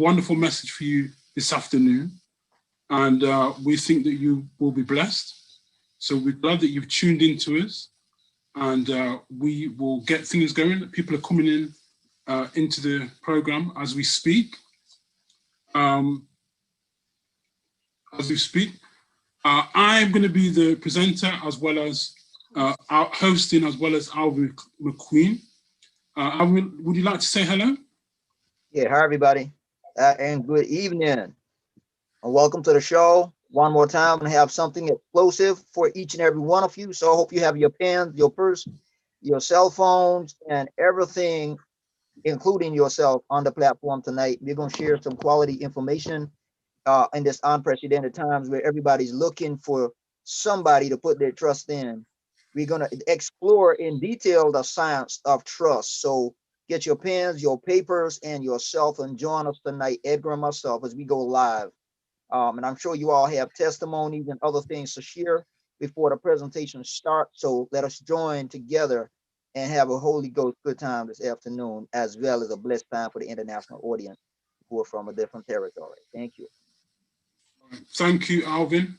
wonderful message for you this afternoon, and we think that you will be blessed. So we're glad that you've tuned in to us, and we will get things going. People are coming in into the program as we speak. I'm going to be the presenter as well as hosting, as well as Alvin McQueen. Alvin, would you like to say hello? Yeah, hi everybody, and good evening, and welcome to the show. One more time, I'm gonna have something explosive for each and every one of you. So I hope you have your pens, your purse, your cell phones, and everything, including yourself, on the platform tonight. We're gonna share some quality information in this unprecedented times where everybody's looking for somebody to put their trust in. We're gonna explore in detail the science of trust. So get your pens, your papers, and yourself, and join us tonight, Edgar and myself, as we go live. And I'm sure you all have testimonies and other things to share before the presentation starts. So let us join together and have a Holy Ghost good time this afternoon, as well as a blessed time for the international audience who are from a different territory. Thank you. Thank you, Alvin.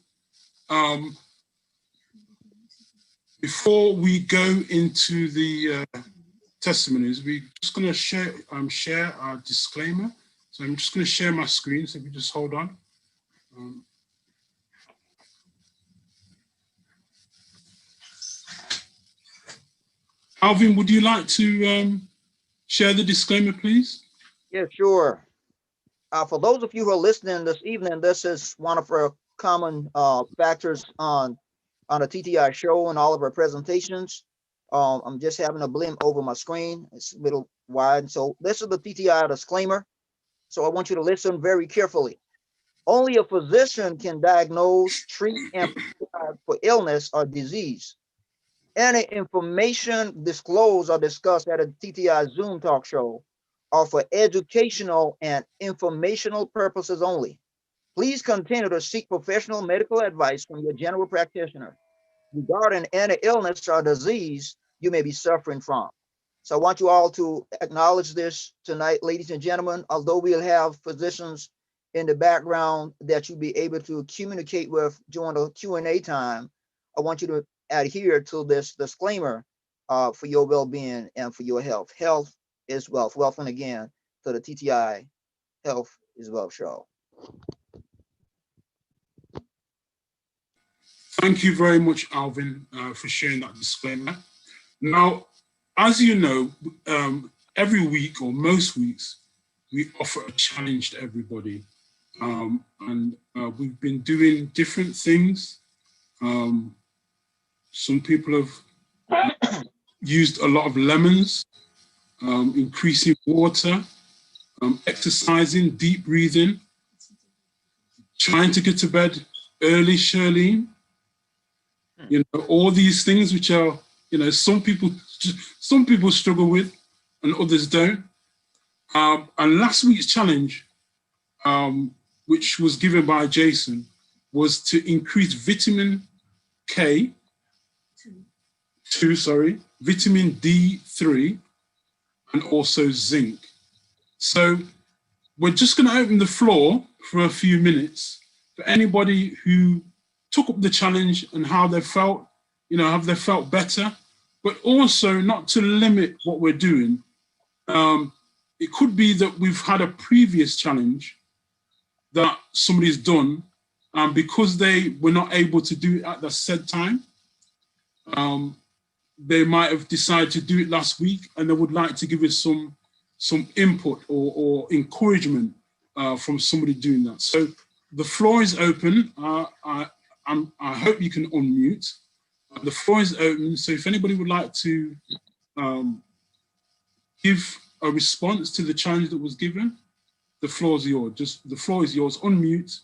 Before we go into the testimonies, we're just going to share our disclaimer. So I'm just going to share my screen, so if you just hold on. Alvin, would you like to share the disclaimer, please? Yeah, sure. For those of you who are listening this evening, this is one of our common factors on the TTI show and all of our presentations. I'm just having a blimp over my screen. It's a little wide. So this is the TTI disclaimer. So I want you to listen very carefully. Only a physician can diagnose, treat, and prescribe for illness or disease. Any information disclosed or discussed at a TTI Zoom talk show are for educational and informational purposes only. Please continue to seek professional medical advice from your general practitioner regarding any illness or disease you may be suffering from. So I want you all to acknowledge this tonight, ladies and gentlemen. Although we'll have physicians in the background that you'll be able to communicate with during the Q&A time, I want you to adhere to this disclaimer for your well-being and for your health. Health is wealth. Welcome again to the TTI Health is Wealth show. Thank you very much, Alvin, for sharing that disclaimer. Now, as you know, every week or most weeks, we offer a challenge to everybody. And we've been doing different things. Some people have used a lot of lemons, increasing water, exercising, deep breathing, trying to get to bed early, Shirlene. You know, all these things which are, you know, some people struggle with and others don't. And last week's challenge, which was given by Jason, was to increase vitamin vitamin D3, and also zinc. So we're just going to open the floor for a few minutes for anybody who took up the challenge and how they felt, you know, have they felt better, but also not to limit what we're doing. It could be that we've had a previous challenge that somebody's done, and because they were not able to do it at the said time, they might have decided to do it last week, and they would like to give us some input or encouragement from somebody doing that. So the floor is open. I hope you can unmute. The floor is open, so if anybody would like to give a response to the challenge that was given, the floor is yours. The floor is yours. Unmute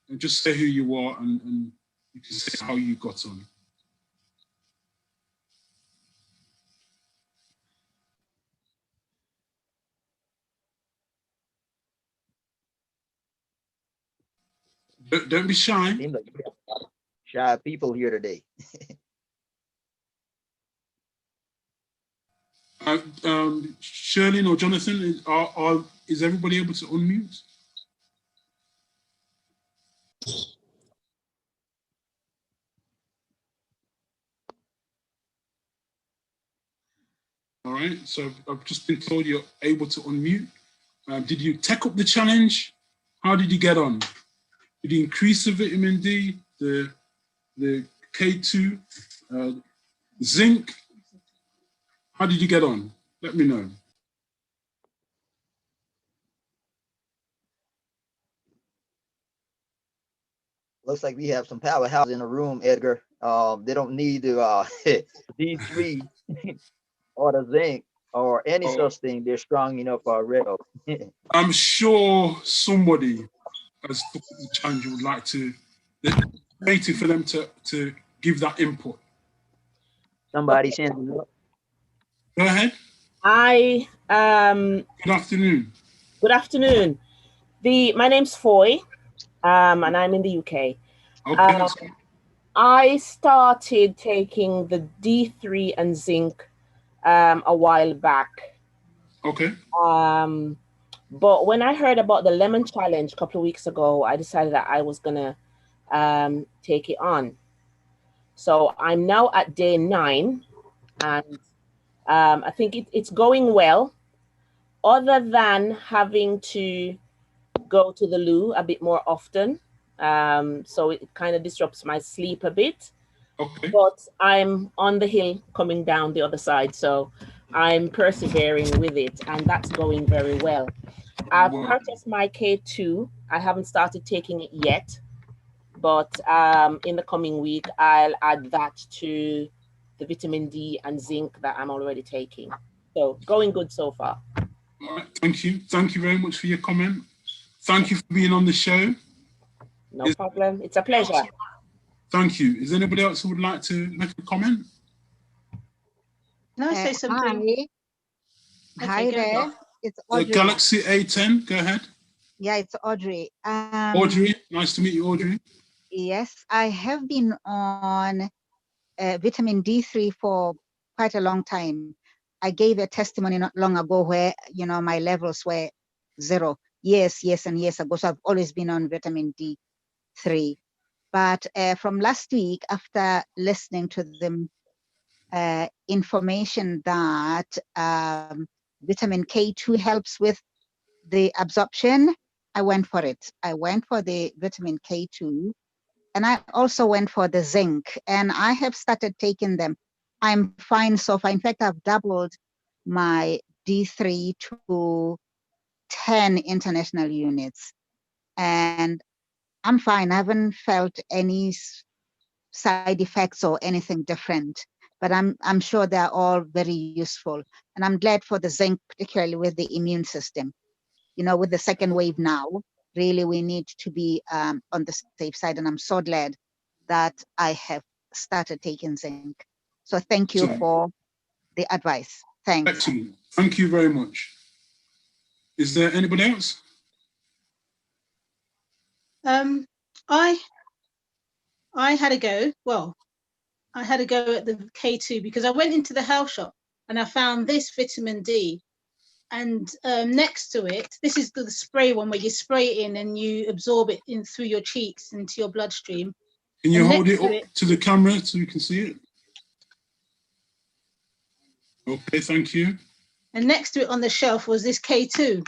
and just say who you are, and you can say how you got on. Don't be shy. Seems like you have shy people here today. Shirley or Jonathan, is everybody able to unmute? All right, so I've just been told you're able to unmute. Did you take up the challenge? How did you get on? Did you increase the vitamin D, the K2, zinc? How did you get on? Let me know. Looks like we have some powerhouse in the room, Edgar. They don't need the D3 or the zinc or any such thing. They're strong enough already. I'm sure somebody has took the challenge would like to, waiting for them to give that input. Somebody send it up. Go ahead. Good afternoon. Good afternoon. My name's Foy, and I'm in the UK. Okay. I started taking the D3 and zinc a while back. Okay. But when I heard about the lemon challenge a couple of weeks ago, I decided that I was gonna take it on. So I'm now at day 9, and I think it's going well, other than having to go to the loo a bit more often. So it kind of disrupts my sleep a bit. Okay. But I'm on the hill coming down the other side, so I'm persevering with it, and that's going very well. I've purchased my K2. I haven't started taking it yet, but in the coming week, I'll add that to the vitamin D and zinc that I'm already taking. So going good so far. All right, thank you. Thank you very much for your comment. Thank you for being on the show. No problem. It's a pleasure. Thank you. Is anybody else who would like to make a comment? Can I say something? Hi there. It's Audrey. Galaxy A10, go ahead. Yeah, it's Audrey. Audrey, nice to meet you, Audrey. Yes, I have been on vitamin D3 for quite a long time. I gave a testimony not long ago where, you know, my levels were 0. Years and years ago. So I've always been on vitamin D3. But from last week, after listening to the information that vitamin K2 helps with the absorption, I went for it. I went for the vitamin K2, and I also went for the zinc, and I have started taking them. I'm fine so far. In fact, I've doubled my D3 to 10 international units, and I'm fine. I haven't felt any side effects or anything different, but I'm sure they're all very useful. And I'm glad for the zinc, particularly with the immune system. You know, with the second wave now, really we need to be on the safe side. And I'm so glad that I have started taking zinc. So thank you for the advice. Thanks. Excellent. Thank you very much. Is there anybody else? I had a go. Well, I had a go at the K2 because I went into the health shop and I found this vitamin D. And next to it, this is the spray one where you spray it in and you absorb it in through your cheeks into your bloodstream. Can you hold it up to the camera so we can see it? Okay, thank you. And next to it on the shelf was this K2.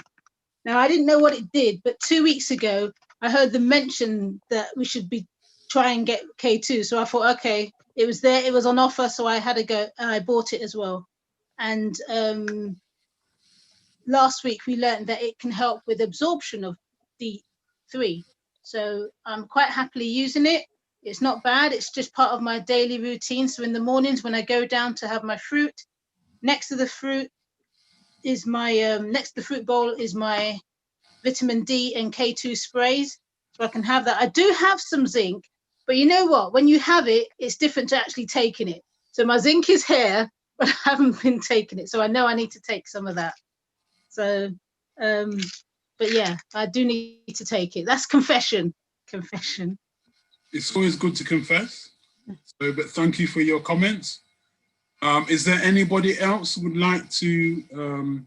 Now, I didn't know what it did, but 2 weeks ago, I heard them mention that we should be try and get K2. So I thought, okay, it was there, it was on offer, so I had to go and I bought it as well. And last week we learned that it can help with absorption of D3. So I'm quite happily using it. It's not bad. It's just part of my daily routine. So in the mornings when I go down to have my fruit, next to the fruit is my next to the fruit bowl is my vitamin D and K2 sprays. So I can have that. I do have some zinc, but you know what? When you have it, it's different to actually taking it. So my zinc is here, but I haven't been taking it. So I know I need to take some of that. So, but yeah, I do need to take it. That's confession. It's always good to confess. So, but thank you for your comments. Is there anybody else who would like to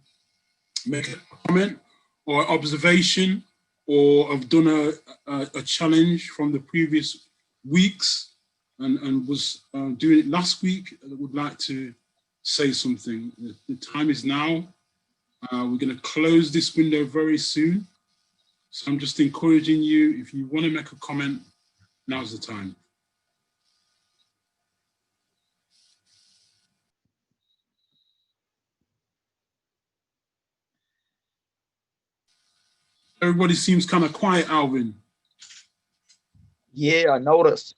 make a comment or observation or have done a challenge from the previous weeks and was doing it last week that would like to say something. The time is now. We're going to close this window very soon. So I'm just encouraging you, if you want to make a comment, now's the time. Everybody seems kind of quiet, Alvin. Yeah, I noticed.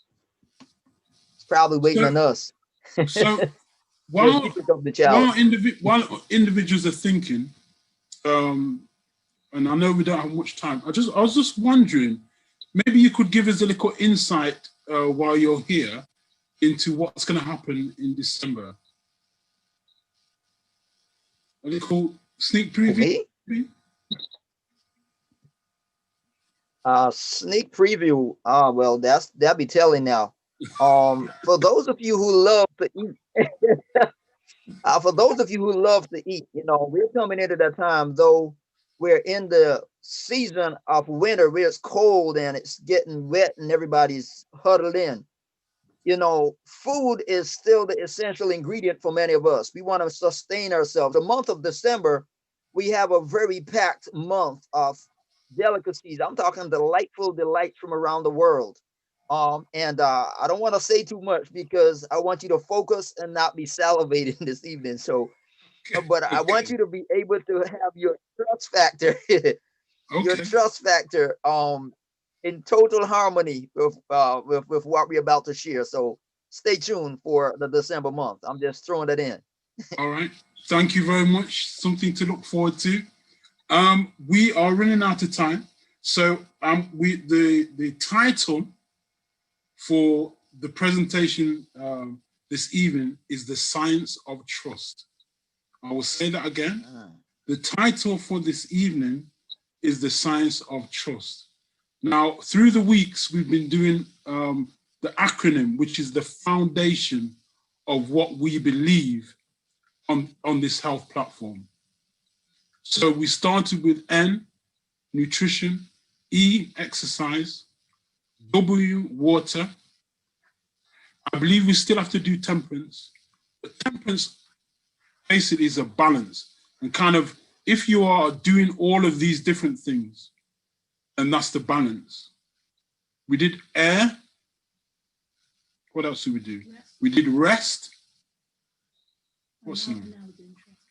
It's probably waiting on us. So while while individuals are thinking, and I know we don't have much time, I was just wondering, maybe you could give us a little insight while you're here into what's going to happen in December. A little sneak preview. Sneak preview. Well, that'll be telling now. For those of you who love to eat, for those of you who love to eat, you know, we're coming into that time, though we're in the season of winter where it's cold and it's getting wet and everybody's huddled in. You know, food is still the essential ingredient for many of us. We want to sustain ourselves. The month of December, we have a very packed month of delicacies. I'm talking delightful delights from around the world. I don't want to say too much because I want you to focus and not be salivating this evening. So, but I want you to be able to have your trust factor, your trust factor, in total harmony with what we're about to share. So stay tuned for the December month. I'm just throwing that in. All right. Thank you very much. Something to look forward to. We are running out of time. So the title for the presentation this evening is The Science of Trust. I will say that again. The title for this evening is The Science of Trust. Now, through the weeks, we've been doing the acronym, which is the foundation of what we believe on this health platform. So we started with N, nutrition, E, exercise, W, water. I believe we still have to do temperance, but temperance basically is a balance. And kind of, if you are doing all of these different things, and that's the balance. We did air. What else did we do? We did rest. What's in?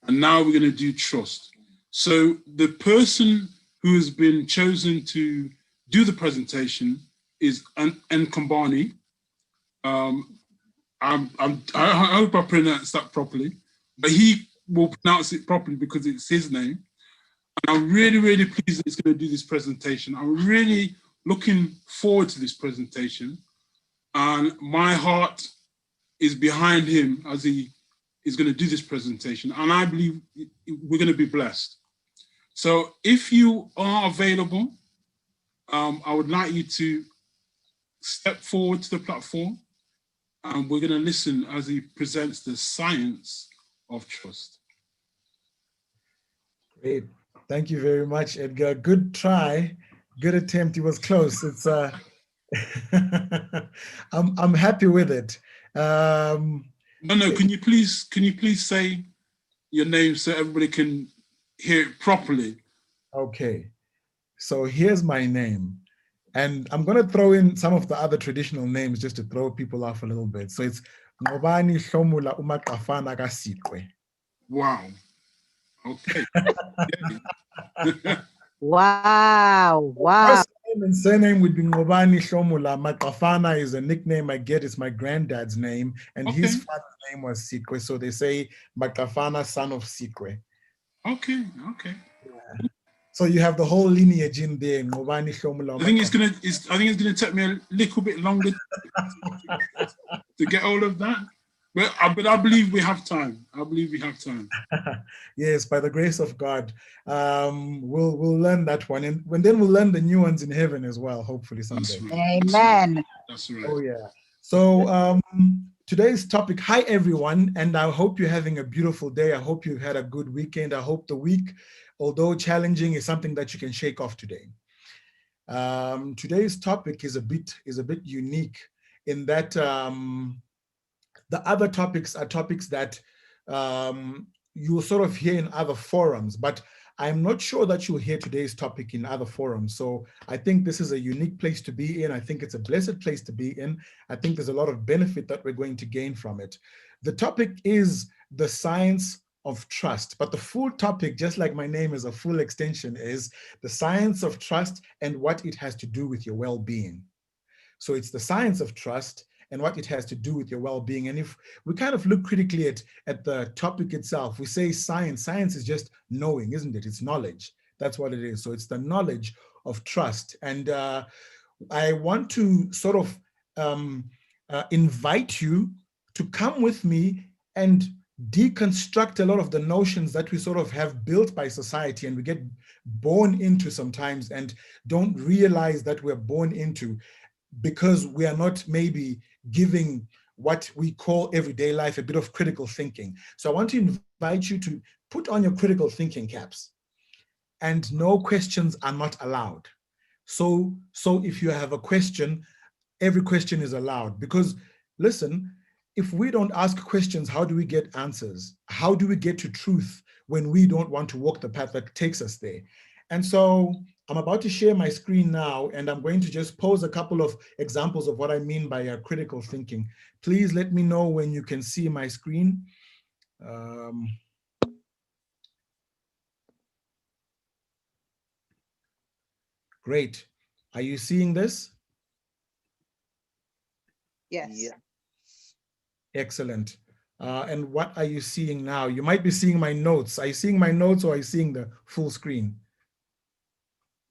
And now we're going to do trust. So the person who has been chosen to do the presentation is Nqobani. I hope I pronounced that properly, but he will pronounce it properly because it's his name. And I'm really, really pleased that he's going to do this presentation. I'm really looking forward to this presentation. And my heart is behind him as he is going to do this presentation. And I believe we're going to be blessed. So if you are available, I would like you to step forward to the platform. And we're going to listen as he presents the science of trust. Great. Thank you very much, Edgar. Good try, good attempt. It was close. It's I'm happy with it. No, can you please say your name so everybody can hear it properly? Okay. So here's my name. And I'm going to throw in some of the other traditional names just to throw people off a little bit. So it's Nqobani Hlomula umaqafana kaSiqwe. Wow. Okay. Wow. First name and surname would be Nqobani Hlomula. Maqafana is a nickname I get. It's my granddad's name. And his father's name was Siqwe. So they say Maqafana, son of Siqwe. Okay. Yeah. So you have the whole lineage in there. Nqobani Hlomula. I think it's gonna take me a little bit longer to get all of that. But I believe we have time. Yes, by the grace of God, we'll learn that one, and then we'll learn the new ones in heaven as well. Hopefully someday. That's right. Amen. That's right. Oh yeah. So today's topic. Hi everyone, and I hope you're having a beautiful day. I hope you've had a good weekend. I hope the week, although challenging, is something that you can shake off today. Today's topic is a bit unique in that the other topics are topics that you sort of hear in other forums, but I'm not sure that you'll hear today's topic in other forums. So I think this is a unique place to be in. I think it's a blessed place to be in. I think there's a lot of benefit that we're going to gain from it. The topic is the science of trust, but the full topic, just like my name is a full extension, is the science of trust and what it has to do with your well-being. So it's the science of trust and what it has to do with your well-being. And if we kind of look critically at the topic itself, we say science. Science is just knowing, isn't it? It's knowledge. That's what it is. So it's the knowledge of trust. And I want to sort of invite you to come with me and deconstruct a lot of the notions that we sort of have built by society and we get born into sometimes and don't realize that we're born into, because we are not maybe giving what we call everyday life a bit of critical thinking. So I want to invite you to put on your critical thinking caps, and no questions are not allowed. So if you have a question, every question is allowed, because listen, if we don't ask questions, how do we get answers? How do we get to truth when we don't want to walk the path that takes us there? And so I'm about to share my screen now, and I'm going to just pose a couple of examples of what I mean by critical thinking. Please let me know when you can see my screen. Great. Are you seeing this? Yes. Yeah. Excellent. And what are you seeing now? You might be seeing my notes. Are you seeing my notes or are you seeing the full screen?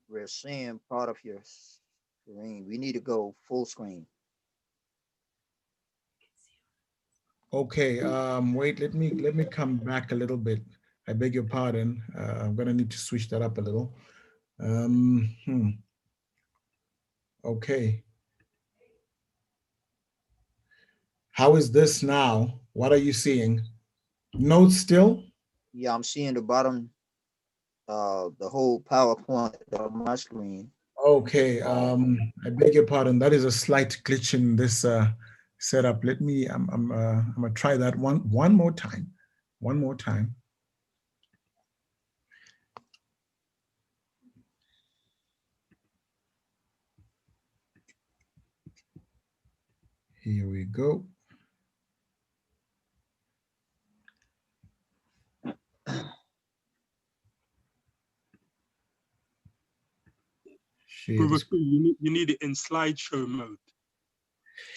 We're seeing part of your screen. We need to go full screen. Okay, wait, let me come back a little bit. I beg your pardon. I'm gonna need to switch that up a little. Okay. How is this now? What are you seeing? Notes still? Yeah, I'm seeing the bottom, the whole PowerPoint on my screen. Okay, I beg your pardon. That is a slight glitch in this setup. Let me, I'm gonna try that one more time. One more time. Here we go. You need it in slideshow mode.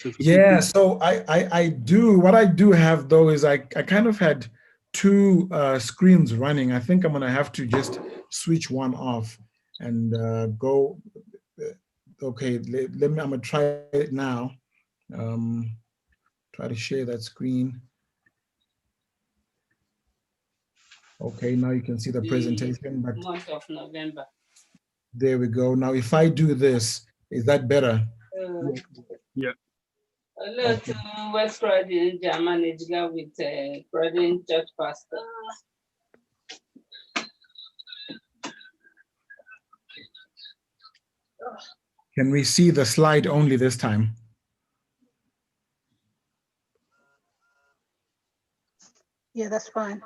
So yeah, so I do, what I do have though is I kind of had two screens running. I think I'm gonna have to just switch one off and go, okay, let me, I'm gonna try it now. Try to share that screen. Okay, now you can see the presentation. But month of November. There we go. Now, if I do this, is that better? Yeah. Hello to West Croydon German with Croydon Church Pastor. Can we see the slide only this time? Yeah, that's fine.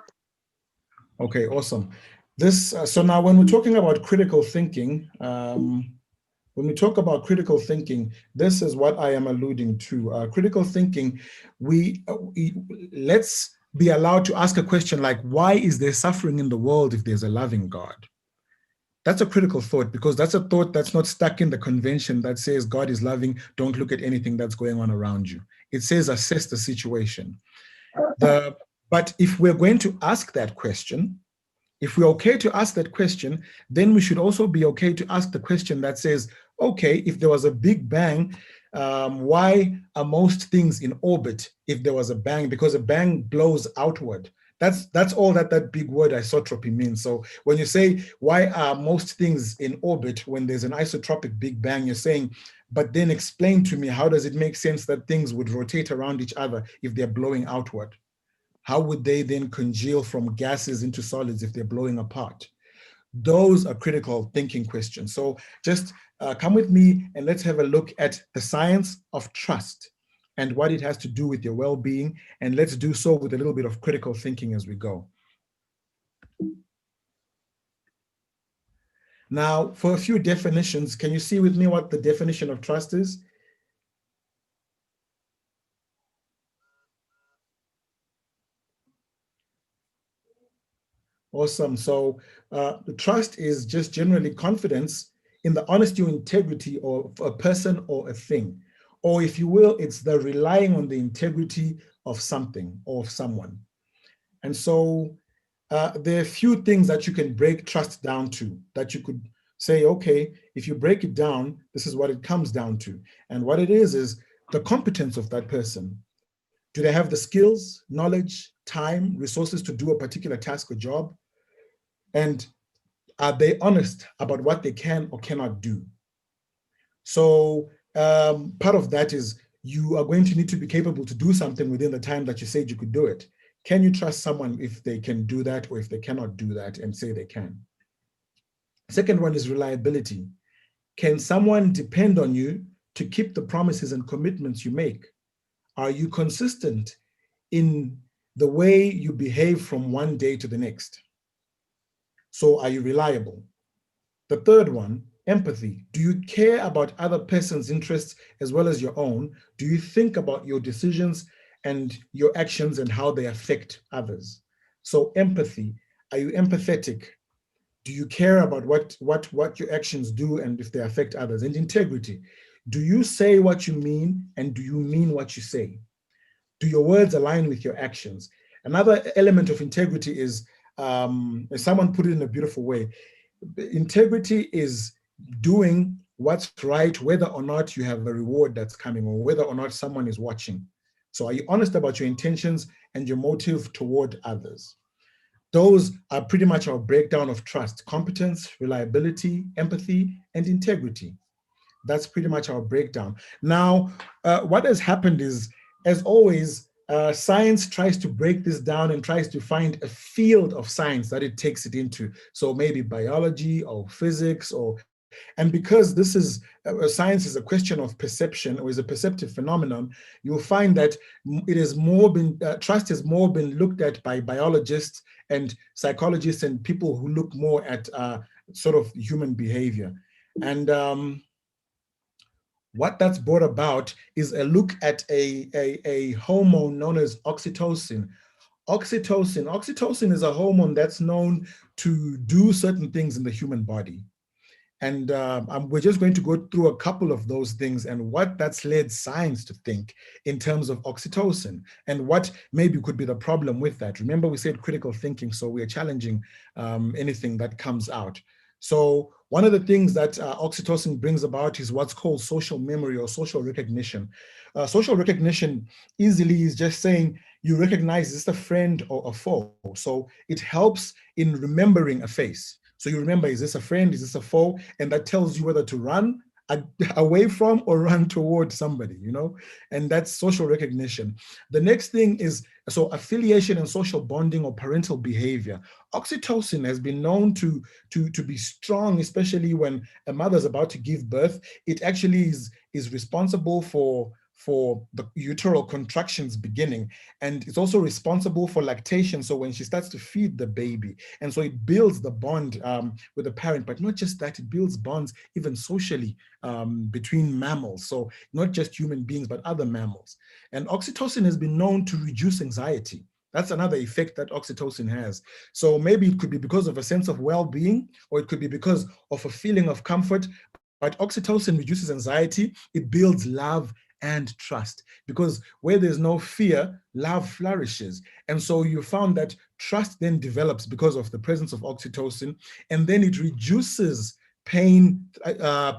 Okay, awesome. This so now when we're talking about critical thinking, when we talk about critical thinking, this is what I am alluding to. Critical thinking, let's be allowed to ask a question like, why is there suffering in the world if there's a loving God? That's a critical thought, because that's a thought that's not stuck in the convention that says God is loving, don't look at anything that's going on around you. It says assess the situation. But if we're going to ask that question, if we're okay to ask that question, then we should also be okay to ask the question that says, okay, if there was a big bang, why are most things in orbit if there was a bang? Because a bang blows outward. That's all that big word isotropy means. So when you say, why are most things in orbit when there's an isotropic big bang, you're saying, but then explain to me, how does it make sense that things would rotate around each other if they're blowing outward? How would they then congeal from gases into solids if they're blowing apart? Those are critical thinking questions. So just come with me and let's have a look at the science of trust and what it has to do with your well-being. And let's do so with a little bit of critical thinking as we go. Now, for a few definitions, can you see with me what the definition of trust is? Awesome. So trust is just generally confidence in the honesty or integrity of a person or a thing. Or if you will, it's the relying on the integrity of something or of someone. And so there are a few things that you can break trust down to, that you could say, okay, if you break it down, this is what it comes down to. And what it is the competence of that person. Do they have the skills, knowledge, time, resources to do a particular task or job? And are they honest about what they can or cannot do? So part of that is you are going to need to be capable to do something within the time that you said you could do it. Can you trust someone if they can do that or if they cannot do that and say they can? Second one is reliability. Can someone depend on you to keep the promises and commitments you make? Are you consistent in the way you behave from one day to the next? So are you reliable? The third one, empathy. Do you care about other person's interests as well as your own? Do you think about your decisions and your actions and how they affect others? So empathy, are you empathetic? Do you care about what your actions do and if they affect others? And integrity, do you say what you mean and do you mean what you say? Do your words align with your actions? Another element of integrity is, someone put it in a beautiful way, integrity is doing what's right, whether or not you have a reward that's coming or whether or not someone is watching. So are you honest about your intentions and your motive toward others? Those are pretty much our breakdown of trust: competence, reliability, empathy, and integrity. That's pretty much our breakdown. Now, what has happened is, as always, science tries to break this down and tries to find a field of science that it takes it into. So maybe biology or physics, and because this is science is a question of perception or is a perceptive phenomenon, you'll find that it has more been, trust has more been looked at by biologists and psychologists and people who look more at sort of human behavior. And what that's brought about is a look at a hormone known as oxytocin. Oxytocin is a hormone that's known to do certain things in the human body. And we're just going to go through a couple of those things and what that's led science to think in terms of oxytocin and what maybe could be the problem with that. Remember, we said critical thinking, so we're challenging anything that comes out. So one of the things that oxytocin brings about is what's called social memory or social recognition. Social recognition easily is just saying you recognize, is this a friend or a foe? So it helps in remembering a face. So you remember, is this a friend, is this a foe? And that tells you whether to run away from or run toward somebody, you know? And that's social recognition. The next thing is, so affiliation and social bonding or parental behavior. Oxytocin has been known to be strong, especially when a mother's about to give birth. It actually is responsible for the uteral contractions beginning, and it's also responsible for lactation, so when she starts to feed the baby. And so it builds the bond with the parent, but not just that, it builds bonds even socially between mammals, so not just human beings but other mammals. And oxytocin has been known to reduce anxiety. That's another effect that oxytocin has. So maybe it could be because of a sense of well-being, or it could be because of a feeling of comfort, but oxytocin reduces anxiety. It builds love and trust, because where there's no fear, love flourishes. And so you found that trust then develops because of the presence of oxytocin, and then it reduces pain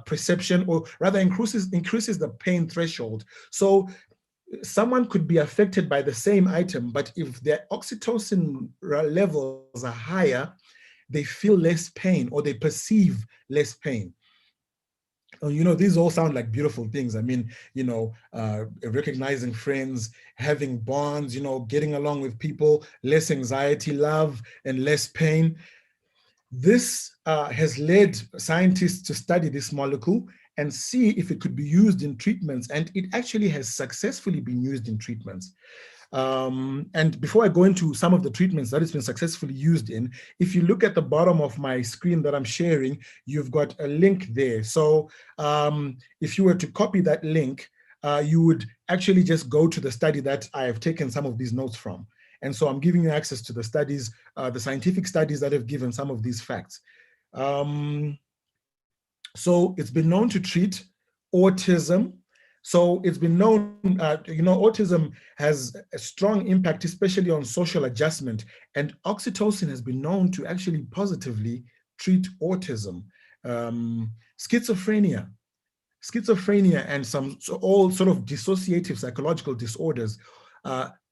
perception, or rather increases the pain threshold. So someone could be affected by the same item, but if their oxytocin levels are higher, they feel less pain or they perceive less pain. You know, these all sound like beautiful things. I mean, you know, recognizing friends, having bonds, you know, getting along with people, less anxiety, love, and less pain. This has led scientists to study this molecule and see if it could be used in treatments, and it actually has successfully been used in treatments. And before I go into some of the treatments that it's been successfully used in, if you look at the bottom of my screen that I'm sharing, you've got a link there. So if you were to copy that link, you would actually just go to the study that I have taken some of these notes from. And so I'm giving you access to the studies, the scientific studies that have given some of these facts. So it's been known to treat autism. So it's been known, autism has a strong impact, especially on social adjustment. And oxytocin has been known to actually positively treat autism, schizophrenia and all sort of dissociative psychological disorders.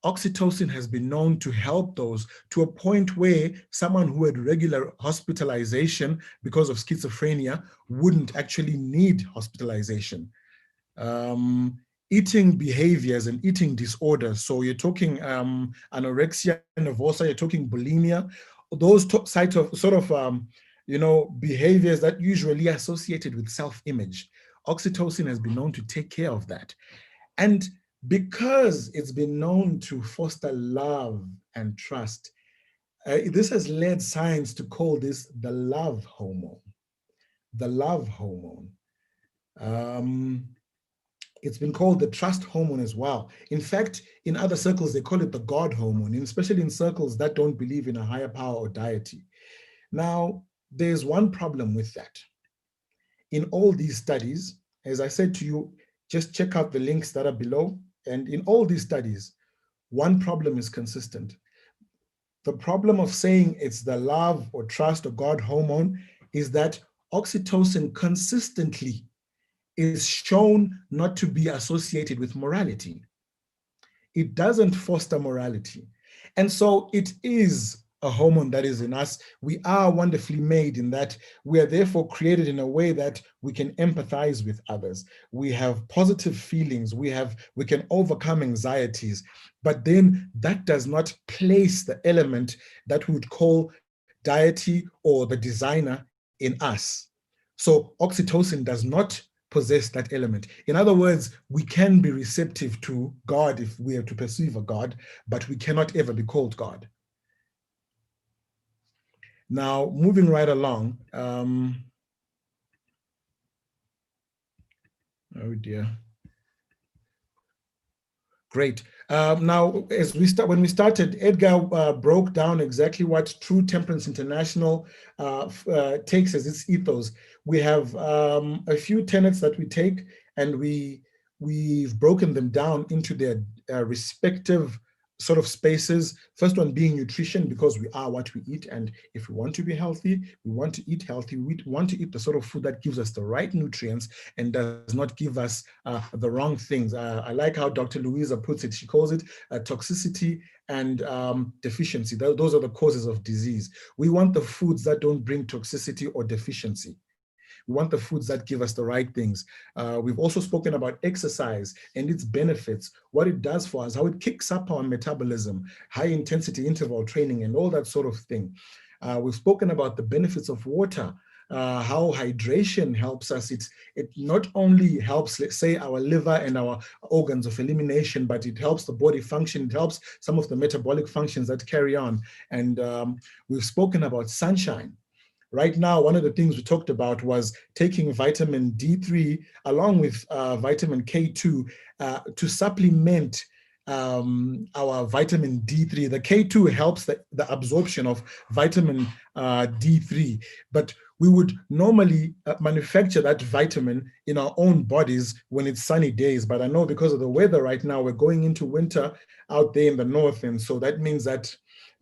Oxytocin has been known to help those to a point where someone who had regular hospitalization because of schizophrenia wouldn't actually need hospitalization. Eating behaviors and eating disorders. So you're talking anorexia nervosa, you're talking bulimia, those types of behaviors that usually are associated with self-image. Oxytocin has been known to take care of that. And because it's been known to foster love and trust, this has led science to call this the love hormone. The love hormone. It's been called the trust hormone as well. In fact, in other circles, they call it the God hormone, and especially in circles that don't believe in a higher power or deity. Now, there's one problem with that. In all these studies, as I said to you, just check out the links that are below. And in all these studies, one problem is consistent. The problem of saying it's the love or trust or God hormone is that oxytocin consistently is shown not to be associated with morality. It doesn't foster morality. And so it is a hormone that is in us. We are wonderfully made in that we are therefore created in a way that we can empathize with others. We have positive feelings. We can overcome anxieties, but then that does not place the element that we would call deity or the designer in us. So oxytocin does not possess that element. In other words, we can be receptive to God if we are to perceive a God, but we cannot ever be called God. Now, moving right along. Oh dear. Great. Now, when we started, Edgar broke down exactly what True Temperance International takes as its ethos. We have a few tenets that we take, and we've broken them down into their respective sort of spaces. First one being nutrition, because we are what we eat, and if we want to be healthy, we want to eat healthy. We want to eat the sort of food that gives us the right nutrients and does not give us the wrong things. I like how Dr. Louisa puts it. She calls it toxicity and deficiency. Those are the causes of disease. We want the foods that don't bring toxicity or deficiency. We want the foods that give us the right things. We've also spoken about exercise and its benefits, what it does for us, how it kicks up our metabolism, high intensity interval training, and all that sort of thing. We've spoken about the benefits of water, how hydration helps us. It not only helps, let's say, our liver and our organs of elimination, but it helps the body function. It helps some of the metabolic functions that carry on. And we've spoken about sunshine. Right now, one of the things we talked about was taking vitamin D3 along with vitamin K2 to supplement our vitamin D3. The K2 helps the absorption of vitamin D3, but we would normally manufacture that vitamin in our own bodies when it's sunny days. But I know because of the weather right now, we're going into winter out there in the north. And so that means that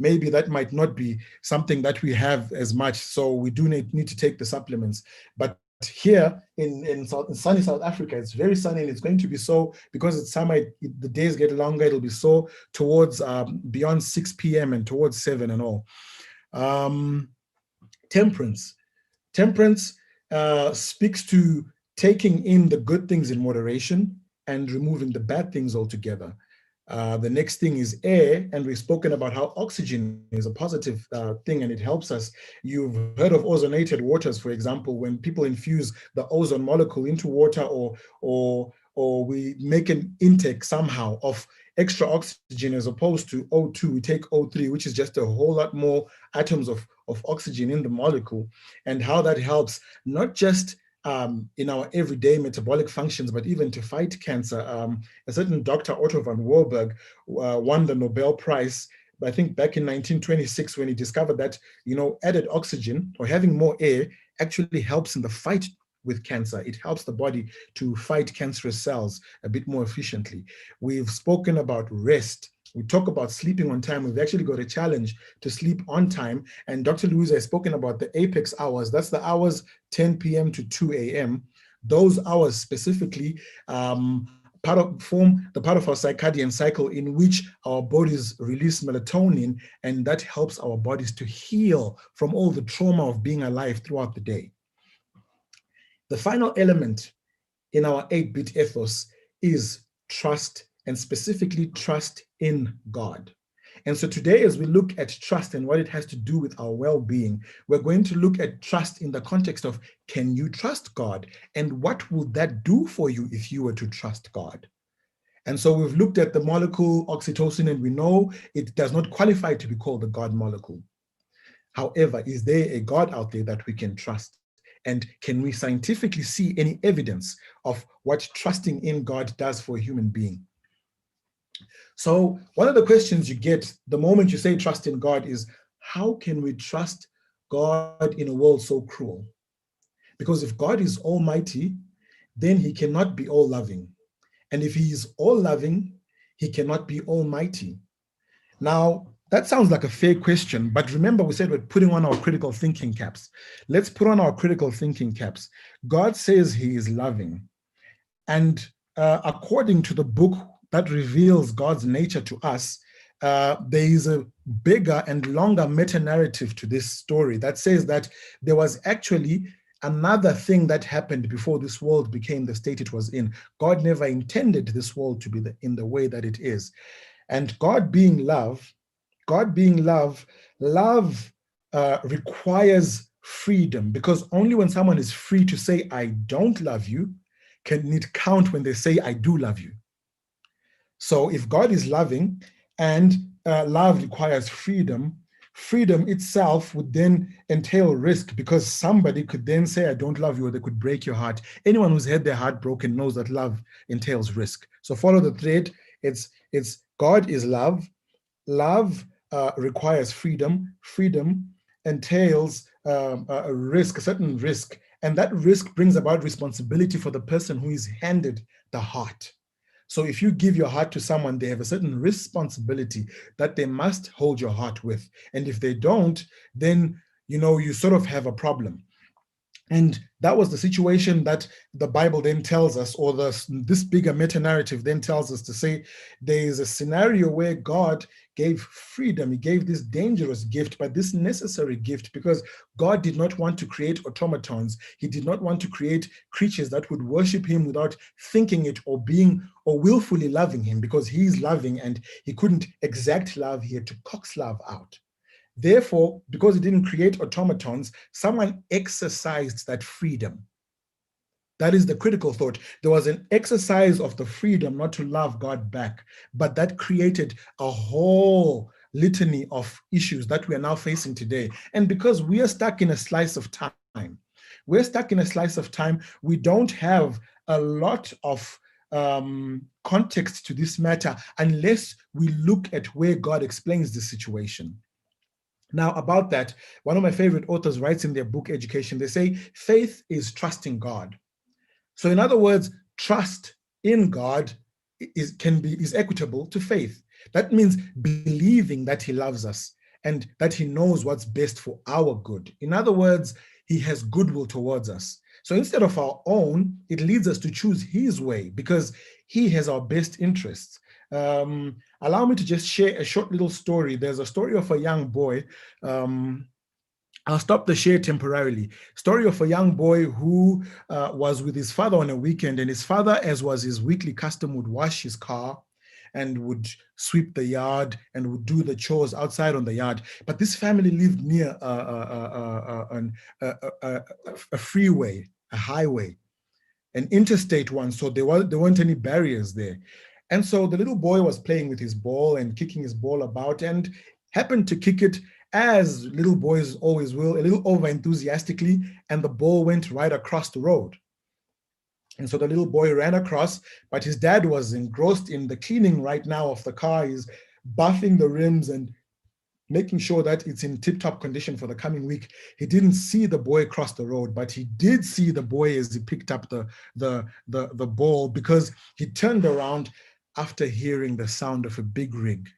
maybe that might not be something that we have as much. So we do need to take the supplements. But here in sunny South Africa, it's very sunny, and it's going to be so, because it's summer, the days get longer, it'll be so towards beyond 6 p.m. and towards 7 and all. Temperance. Temperance speaks to taking in the good things in moderation and removing the bad things altogether. The next thing is air, and we've spoken about how oxygen is a positive thing and it helps us. You've heard of ozonated waters, for example, when people infuse the ozone molecule into water, or we make an intake somehow of extra oxygen as opposed to O2, we take O3, which is just a whole lot more atoms of oxygen in the molecule, and how that helps not just in our everyday metabolic functions, but even to fight cancer. A certain Dr. Otto von Warburg won the Nobel Prize, I think back in 1926, when he discovered that, added oxygen or having more air actually helps in the fight with cancer. It helps the body to fight cancerous cells a bit more efficiently. We've spoken about rest. We talk about sleeping on time. We've actually got a challenge to sleep on time. And Dr. Louise has spoken about the apex hours. That's the hours 10 p.m. to 2 a.m. Those hours specifically form the part of our circadian cycle in which our bodies release melatonin, and that helps our bodies to heal from all the trauma of being alive throughout the day. The final element in our 8-bit ethos is trust, and specifically trust in God. And so today, as we look at trust and what it has to do with our well-being, we're going to look at trust in the context of, can you trust God? And what would that do for you if you were to trust God? And so we've looked at the molecule oxytocin, and we know it does not qualify to be called the God molecule. However, is there a God out there that we can trust? And can we scientifically see any evidence of what trusting in God does for a human being? So one of the questions you get the moment you say trust in God is, how can we trust God in a world so cruel? Because if God is almighty, then he cannot be all loving. And if he is all loving, he cannot be almighty. Now, that sounds like a fair question, but remember we said we're putting on our critical thinking caps. Let's put on our critical thinking caps. God says he is loving. And according to the book that reveals God's nature to us, there is a bigger and longer meta-narrative to this story that says that there was actually another thing that happened before this world became the state it was in. God never intended this world to be in the way that it is. And God being love, love requires freedom, because only when someone is free to say, I don't love you, can it count when they say, I do love you. So if God is loving and love requires freedom, freedom itself would then entail risk, because somebody could then say, I don't love you, or they could break your heart. Anyone who's had their heart broken knows that love entails risk. So follow the thread. It's God is love. Love requires freedom. Freedom entails a risk, a certain risk. And that risk brings about responsibility for the person who is handed the heart. So if you give your heart to someone, they have a certain responsibility that they must hold your heart with. And if they don't, then, you sort of have a problem. And that was the situation that the Bible then tells us, or this bigger meta-narrative then tells us to say, there is a scenario where God gave freedom. He gave this dangerous gift, but this necessary gift, because God did not want to create automatons. He did not want to create creatures that would worship him without thinking it or willfully loving him, because he's loving and he couldn't exact love. He had to coax love out. Therefore, because he didn't create automatons, someone exercised that freedom. That is the critical thought. There was an exercise of the freedom not to love God back, but that created a whole litany of issues that we are now facing today. And because we are stuck in a slice of time, we don't have a lot of context to this matter unless we look at where God explains the situation. Now, about that, one of my favorite authors writes in their book, Education, they say, faith is trusting God. So in other words, trust in God is equitable to faith. That means believing that he loves us and that he knows what's best for our good. In other words, he has goodwill towards us. So instead of our own, it leads us to choose his way because he has our best interests. Allow me to just share a short little story. There's a story of a young boy. I'll stop the share temporarily. Story of a young boy who was with his father on a weekend, and his father, as was his weekly custom, would wash his car. and would sweep the yard and would do the chores outside on the yard. But this family lived near a freeway, a highway, an interstate one, so there weren't any barriers there. And so the little boy was playing with his ball and kicking his ball about, and happened to kick it, as little boys always will, a little over enthusiastically, and the ball went right across the road. And so the little boy ran across, but his dad was engrossed in the cleaning right now of the car. He's buffing the rims and making sure that it's in tip-top condition for the coming week. He didn't see the boy cross the road, but he did see the boy as he picked up the ball, because he turned around after hearing the sound of a big rig.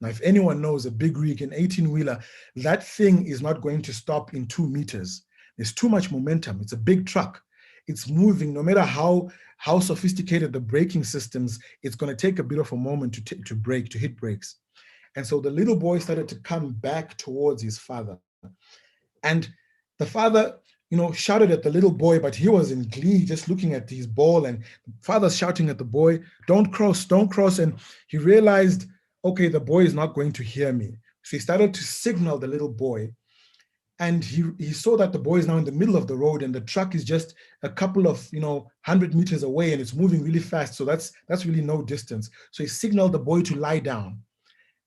Now, if anyone knows a big rig, an 18-wheeler, that thing is not going to stop in 2 meters. There's too much momentum. It's a big truck. It's moving. No matter how sophisticated the braking systems, it's going to take a bit of a moment to brake, to hit brakes. And so the little boy started to come back towards his father. And the father, shouted at the little boy, but he was in glee, just looking at his ball, and the father's shouting at the boy, don't cross, don't cross. And he realized, okay, the boy is not going to hear me. So he started to signal the little boy. And he saw that the boy is now in the middle of the road, and the truck is just a couple of 100 meters away, and it's moving really fast. So that's really no distance. So he signaled the boy to lie down.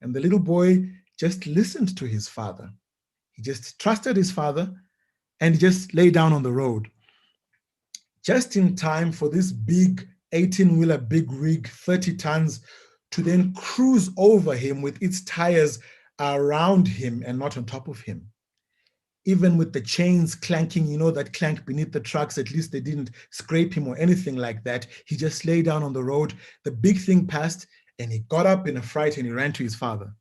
And the little boy just listened to his father. He just trusted his father, and he just lay down on the road. Just in time for this big 18-wheeler, big rig, 30 tons, to then cruise over him with its tires around him and not on top of him. Even with the chains clanking, that clank beneath the trucks, at least they didn't scrape him or anything like that. He just lay down on the road. The big thing passed, and he got up in a fright and he ran to his father.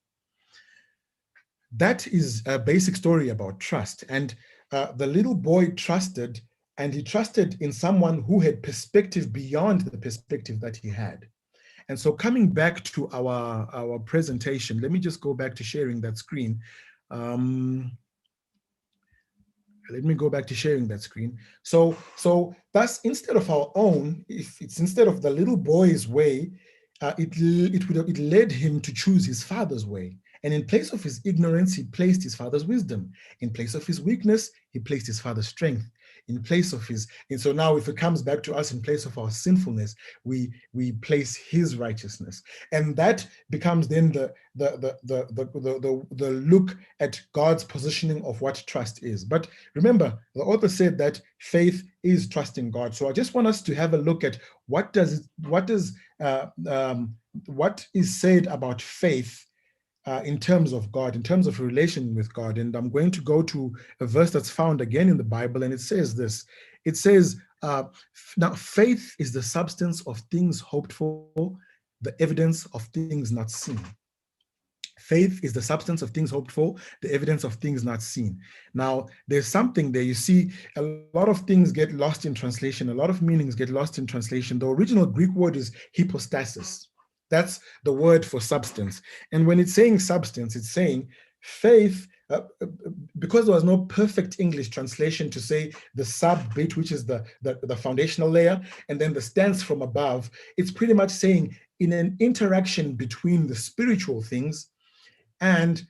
That is a basic story about trust. And the little boy trusted, and he trusted in someone who had perspective beyond the perspective that he had. And so coming back to our presentation, let me just go back to sharing that screen. Let me go back to sharing that screen. So thus, instead of our own, if it's instead of the little boy's way, it led him to choose his father's way. And in place of his ignorance, he placed his father's wisdom. In place of his weakness, he placed his father's strength. In place of his, and so now if it comes back to us, in place of our sinfulness, we place his righteousness. And that becomes then the look at God's positioning of what trust is. But remember, the author said that faith is trusting God. So I just want us to have a look at what is said about faith in terms of God, in terms of relation with God. And I'm going to go to a verse that's found again in the Bible, and it says this. It says, now faith is the substance of things hoped for, the evidence of things not seen. Faith is the substance of things hoped for, the evidence of things not seen. Now, there's something there. You see, a lot of things get lost in translation. A lot of meanings get lost in translation. The original Greek word is hypostasis. That's the word for substance. And when it's saying substance, it's saying faith, because there was no perfect English translation to say the sub bit, which is the foundational layer, and then the stance from above, it's pretty much saying in an interaction between the spiritual things and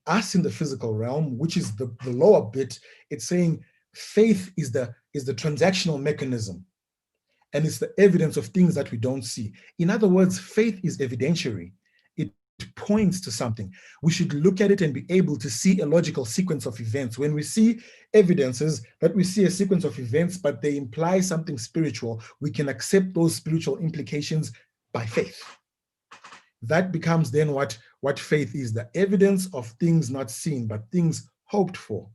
us in the physical realm, which is the lower bit, it's saying faith is the transactional mechanism. And it's the evidence of things that we don't see. In other words, faith is evidentiary. It points to something. We should look at it and be able to see a logical sequence of events. When we see evidences that we see a sequence of events, but they imply something spiritual, we can accept those spiritual implications by faith. That becomes then what faith is, the evidence of things not seen, but things hoped for.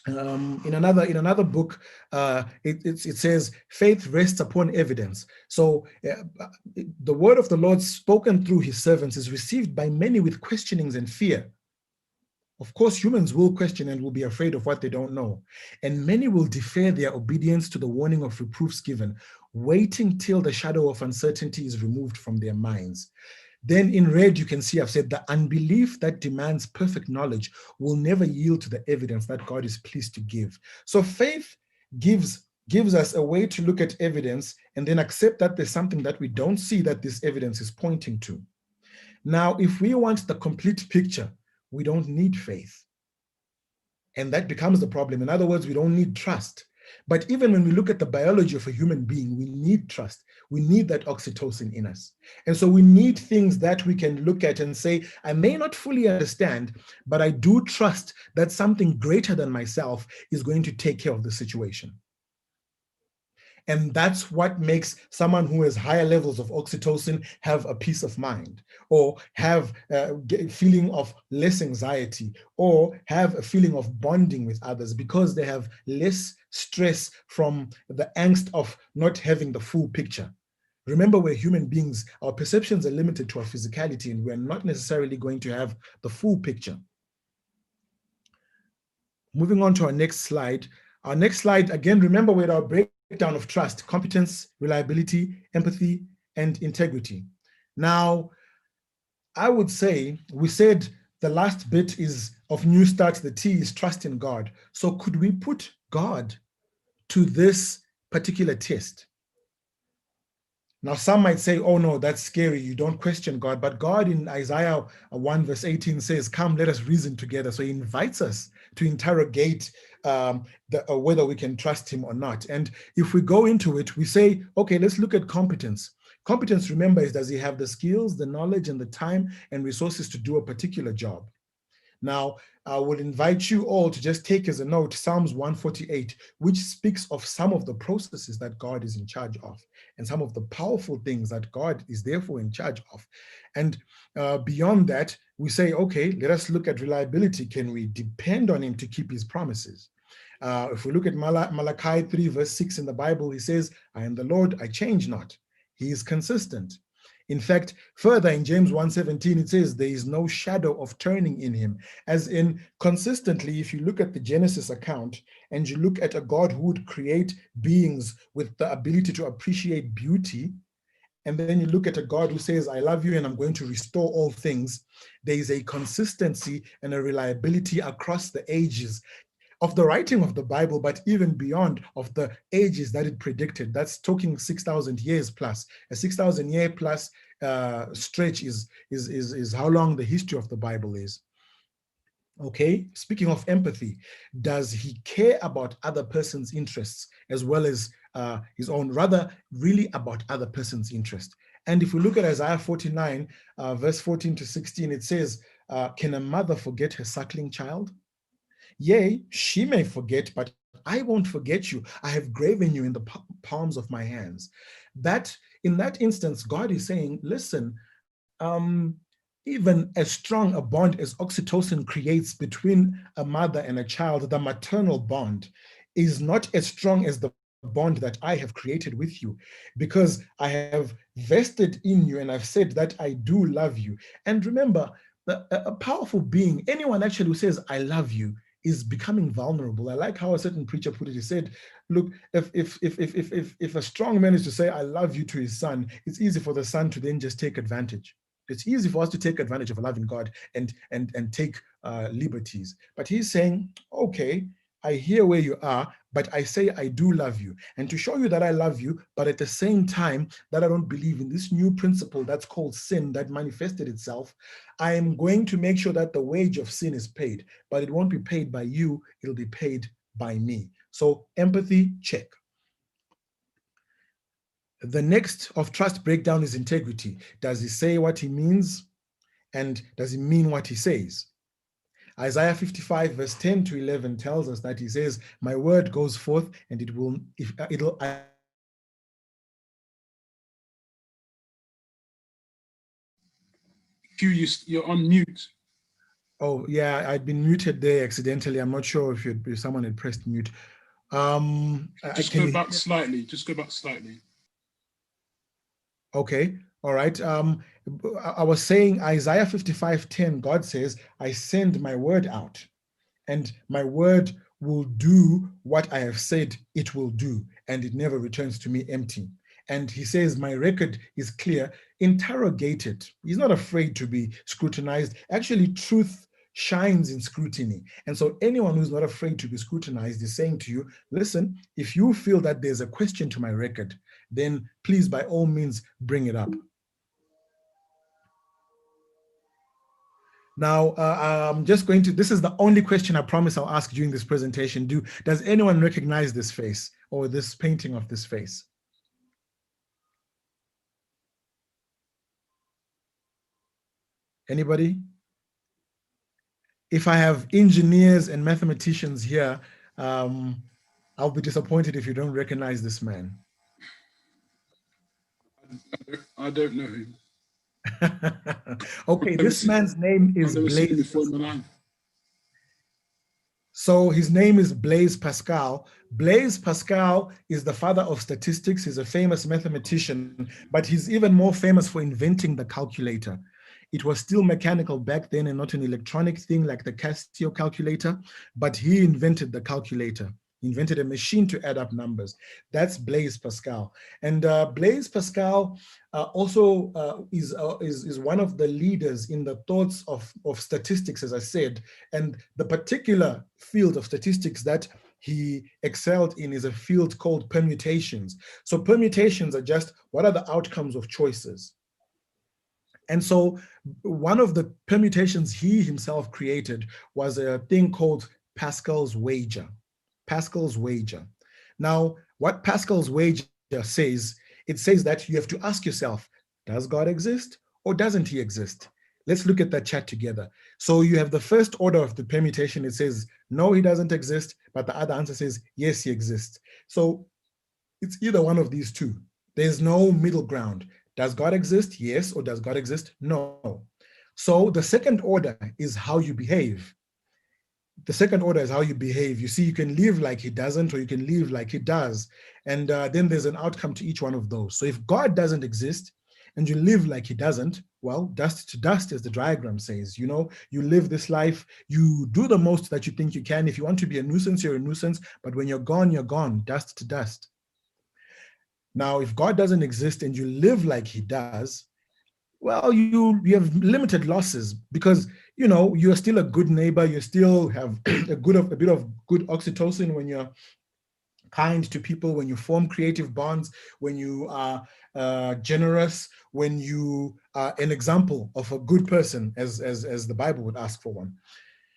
In another book, it says faith rests upon evidence. So the word of the Lord spoken through his servants is received by many with questionings and fear. Of course, humans will question and will be afraid of what they don't know. And many will defer their obedience to the warning of reproofs given, waiting till the shadow of uncertainty is removed from their minds. Then in red, you can see I've said the unbelief that demands perfect knowledge will never yield to the evidence that God is pleased to give. So faith gives gives us a way to look at evidence and then accept that there's something that we don't see that this evidence is pointing to. Now, if we want the complete picture, we don't need faith. And that becomes the problem. In other words, we don't need trust. But even when we look at the biology of a human being, we need trust. We need that oxytocin in us. And so we need things that we can look at and say, I may not fully understand, but I do trust that something greater than myself is going to take care of the situation. And that's what makes someone who has higher levels of oxytocin have a peace of mind, or have a feeling of less anxiety, or have a feeling of bonding with others, because they have less stress from the angst of not having the full picture. Remember, we're human beings. Our perceptions are limited to our physicality, and we're not necessarily going to have the full picture. Moving on to our next slide. Our next slide, again, remember, we're at our breakdown of trust: competence, reliability, empathy, and integrity. Now, I would say, we said the last bit is of New Start, the T is trust in God. So could we put God to this particular test? Now, some might say, oh no, that's scary, you don't question God. But God in Isaiah 1 verse 18 says, come, let us reason together. So he invites us to interrogate whether we can trust him or not. And if we go into it, we say, okay, let's look at competence. Competence, remember, is does he have the skills, the knowledge, and the time and resources to do a particular job? Now, I will invite you all to just take as a note Psalms 148, which speaks of some of the processes that God is in charge of and some of the powerful things that God is therefore in charge of. And beyond that, we say, okay, let us look at reliability. Can we depend on him to keep his promises? If we look at Malachi 3 verse 6 in the Bible, he says, I am the Lord, I change not. He is consistent. In fact, further in James 1:17, it says there is no shadow of turning in him. As in, consistently, if you look at the Genesis account and you look at a God who would create beings with the ability to appreciate beauty, and then you look at a God who says, I love you and I'm going to restore all things, there is a consistency and a reliability across the ages of the writing of the Bible, but even beyond of the ages that it predicted. That's talking 6,000 years plus. A 6,000 year plus stretch is how long the history of the Bible is. Okay, speaking of empathy, does he care about other person's interests as well as his own, rather really about other person's interest? And if we look at Isaiah 49, verse 14 to 16, it says, can a mother forget her suckling child? Yea, she may forget, but I won't forget you. I have graven you in the palms of my hands. That in that instance, God is saying, listen, even as strong a bond as oxytocin creates between a mother and a child, the maternal bond is not as strong as the bond that I have created with you, because I have vested in you and I've said that I do love you. And remember, a powerful being, anyone actually who says, I love you, is becoming vulnerable. I like how a certain preacher put it. He said, look, if a strong man is to say, I love you to his son, it's easy for the son to then just take advantage. It's easy for us to take advantage of a loving God and take liberties. But he's saying, okay, I hear where you are, but I say I do love you. And to show you that I love you, but at the same time that I don't believe in this new principle that's called sin that manifested itself, I am going to make sure that the wage of sin is paid, but it won't be paid by you, it'll be paid by me. So empathy, check. The next of trust breakdown is integrity. Does he say what he means? And does he mean what he says? Isaiah 55 verse 10 to 11 tells us that he says, my word goes forth and it'll you're on mute. Oh yeah, I'd been muted there accidentally. I'm not sure if someone had pressed mute. Just go back slightly. Just go back slightly. Okay, all right. I was saying Isaiah 55:10, God says, I send my word out and my word will do what I have said it will do, and it never returns to me empty. And he says, my record is clear, interrogate it. He's not afraid to be scrutinized. Actually, truth shines in scrutiny. And so anyone who's not afraid to be scrutinized is saying to you, listen, if you feel that there's a question to my record, then please, by all means, bring it up. Now, I'm just going to, this is the only question I promise I'll ask during this presentation. Does anyone recognize this face or this painting of this face? Anybody? If I have engineers and mathematicians here, I'll be disappointed if you don't recognize this man. I don't know him. Okay, this man's name is Blaise. So his name is Blaise Pascal. Blaise Pascal is the father of statistics. He's a famous mathematician, but he's even more famous for inventing the calculator. It was still mechanical back then and not an electronic thing like the Casio calculator, but he invented the calculator. He invented a machine to add up numbers. That's Blaise Pascal. And Blaise Pascal also is one of the leaders in the thoughts of statistics, as I said. And the particular field of statistics that he excelled in is a field called permutations. So permutations are just what are the outcomes of choices. And so one of the permutations he himself created was a thing called Pascal's wager. Pascal's wager. Now, what Pascal's wager says, it says that you have to ask yourself, does God exist or doesn't he exist? Let's look at that chat together. So you have the first order of the permutation. It says, no, he doesn't exist, but the other answer says, yes, he exists. So it's either one of these two. There's no middle ground. Does God exist? Yes. Or does God exist? No. So the second order is how you behave. The second order is how you behave. You see, you can live like he doesn't, or you can live like he does. And then there's an outcome to each one of those. So if God doesn't exist and you live like he doesn't, well, dust to dust, as the diagram says, you know, you live this life, you do the most that you think you can. If you want to be a nuisance, you're a nuisance. But when you're gone, dust to dust. Now, if God doesn't exist and you live like he does, well, you have limited losses because, you know, you're still a good neighbor. You still have a bit of good oxytocin when you're kind to people, when you form creative bonds, when you are generous, when you are an example of a good person, as the Bible would ask for one.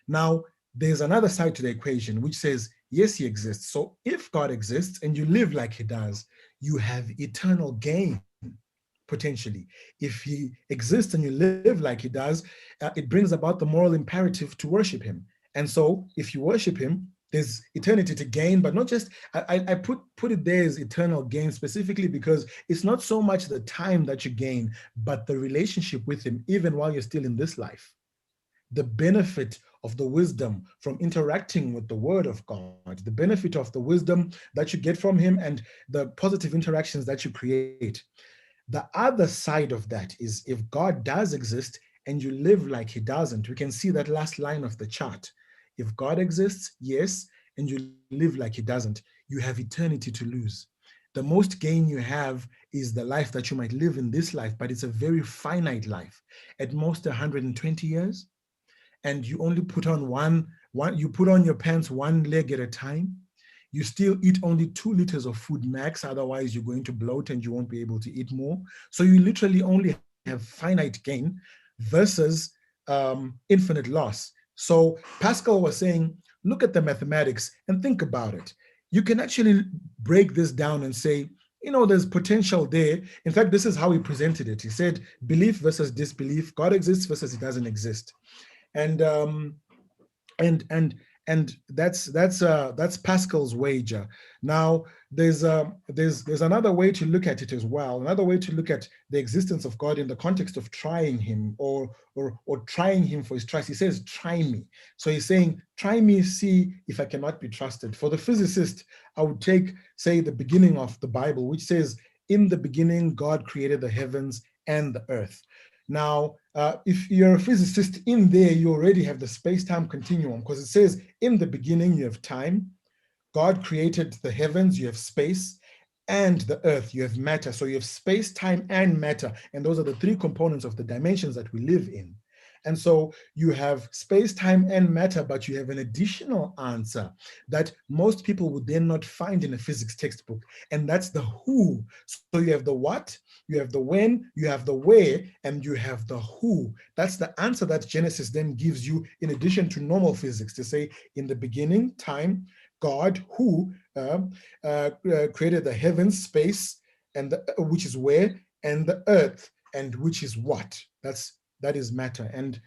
Now, there's another side to the equation which says, yes, he exists. So if God exists and you live like he does, you have eternal gain, potentially. If he exists and you live like he does, it brings about the moral imperative to worship him. And so if you worship him, there's eternity to gain, but not just, I put it there as eternal gain specifically because it's not so much the time that you gain, but the relationship with him, even while you're still in this life. The benefit of the wisdom from interacting with the word of God, the benefit of the wisdom that you get from him and the positive interactions that you create. The other side of that is if God does exist and you live like he doesn't, we can see that last line of the chart. If God exists, yes, and you live like he doesn't, you have eternity to lose. The most gain you have is the life that you might live in this life, but it's a very finite life. At most 120 years, and you only put on you put on your pants one leg at a time. You still eat only 2 liters of food max, otherwise you're going to bloat and you won't be able to eat more. So you literally only have finite gain versus infinite loss. So Pascal was saying, look at the mathematics and think about it. You can actually break this down and say, you know, there's potential there. In fact, this is how he presented it. He said, belief versus disbelief, God exists versus he doesn't exist. And that's Pascal's wager. Now, there's another way to look at it as well. Another way to look at the existence of God in the context of trying him or trying him for his trust. He says, try me. So he's saying, try me, see if I cannot be trusted. For the physicist, I would take, say, the beginning of the Bible, which says, in the beginning, God created the heavens and the earth. Now, if you're a physicist in there, you already have the space-time continuum because it says in the beginning, you have time. God created the heavens, you have space, and the earth, you have matter. So you have space, time, and matter. And those are the 3 components of the dimensions that we live in. And so you have space, time, and matter, but you have an additional answer that most people would then not find in a physics textbook. And that's the who. So you have the what, you have the when, you have the where, and you have the who. That's the answer that Genesis then gives you in addition to normal physics, to say in the beginning, time, God, who created the heavens, space, and which is where, and the earth, and which is what. That is matter. And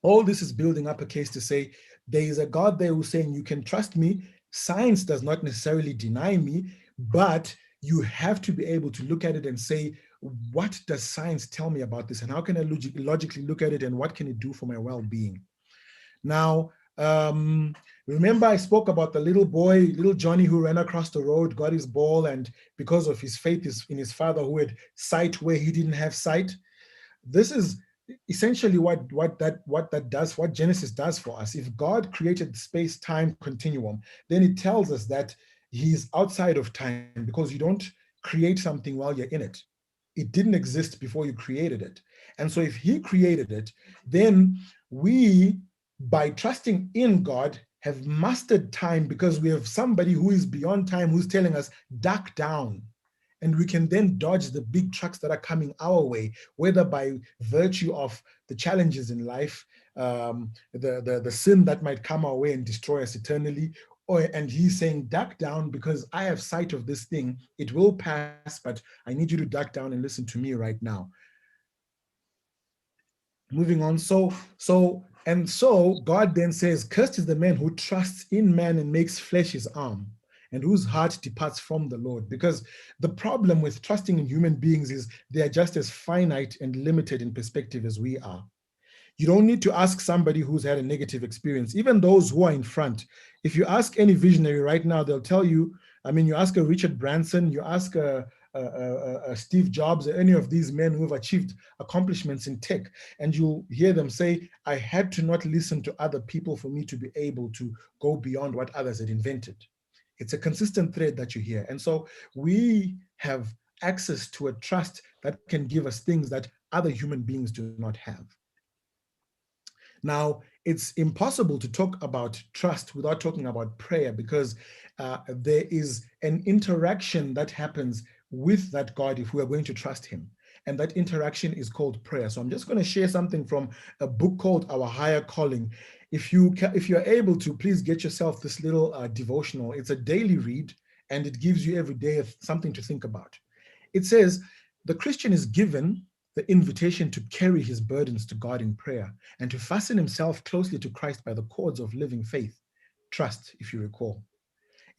all this is building up a case to say there is a God there who's saying you can trust me. Science does not necessarily deny me, but you have to be able to look at it and say, what does science tell me about this? And how can I logically look at it, and what can it do for my well-being? Now, remember I spoke about the little boy, little Johnny, who ran across the road, got his ball, and because of his faith in his father who had sight where he didn't have sight. This is essentially what Genesis does for us. If God created the space-time continuum, then it tells us that he's outside of time, because you don't create something while you're in it. It didn't exist before you created it. And so if he created it, then we, by trusting in God, have mastered time, because we have somebody who is beyond time who's telling us, duck down. And we can then dodge the big trucks that are coming our way, whether by virtue of the challenges in life, the sin that might come our way and destroy us eternally, and he's saying, duck down, because I have sight of this thing. It will pass, but I need you to duck down and listen to me right now. Moving on, so God then says, cursed is the man who trusts in man and makes flesh his arm, and whose heart departs from the Lord. Because the problem with trusting in human beings is they are just as finite and limited in perspective as we are. You don't need to ask somebody who's had a negative experience, even those who are in front. If you ask any visionary right now, they'll tell you, I mean, you ask a Richard Branson, you ask a Steve Jobs, or any of these men who have achieved accomplishments in tech, and you'll hear them say, I had to not listen to other people for me to be able to go beyond what others had invented. It's a consistent thread that you hear. And so we have access to a trust that can give us things that other human beings do not have. Now, it's impossible to talk about trust without talking about prayer, because there is an interaction that happens with that God if we are going to trust him. And that interaction is called prayer. So I'm just going to share something from a book called Our Higher Calling. If you're able to, please get yourself this little devotional. It's a daily read, and it gives you every day something to think about. It says, the Christian is given the invitation to carry his burdens to God in prayer, and to fasten himself closely to Christ by the cords of living faith. Trust, if you recall.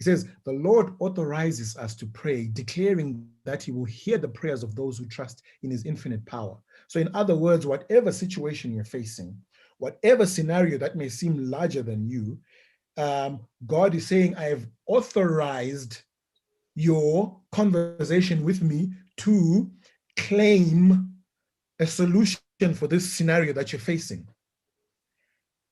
It says, the Lord authorizes us to pray, declaring that he will hear the prayers of those who trust in his infinite power. So in other words, whatever situation you're facing, whatever scenario that may seem larger than you, God is saying, I have authorized your conversation with me to claim a solution for this scenario that you're facing.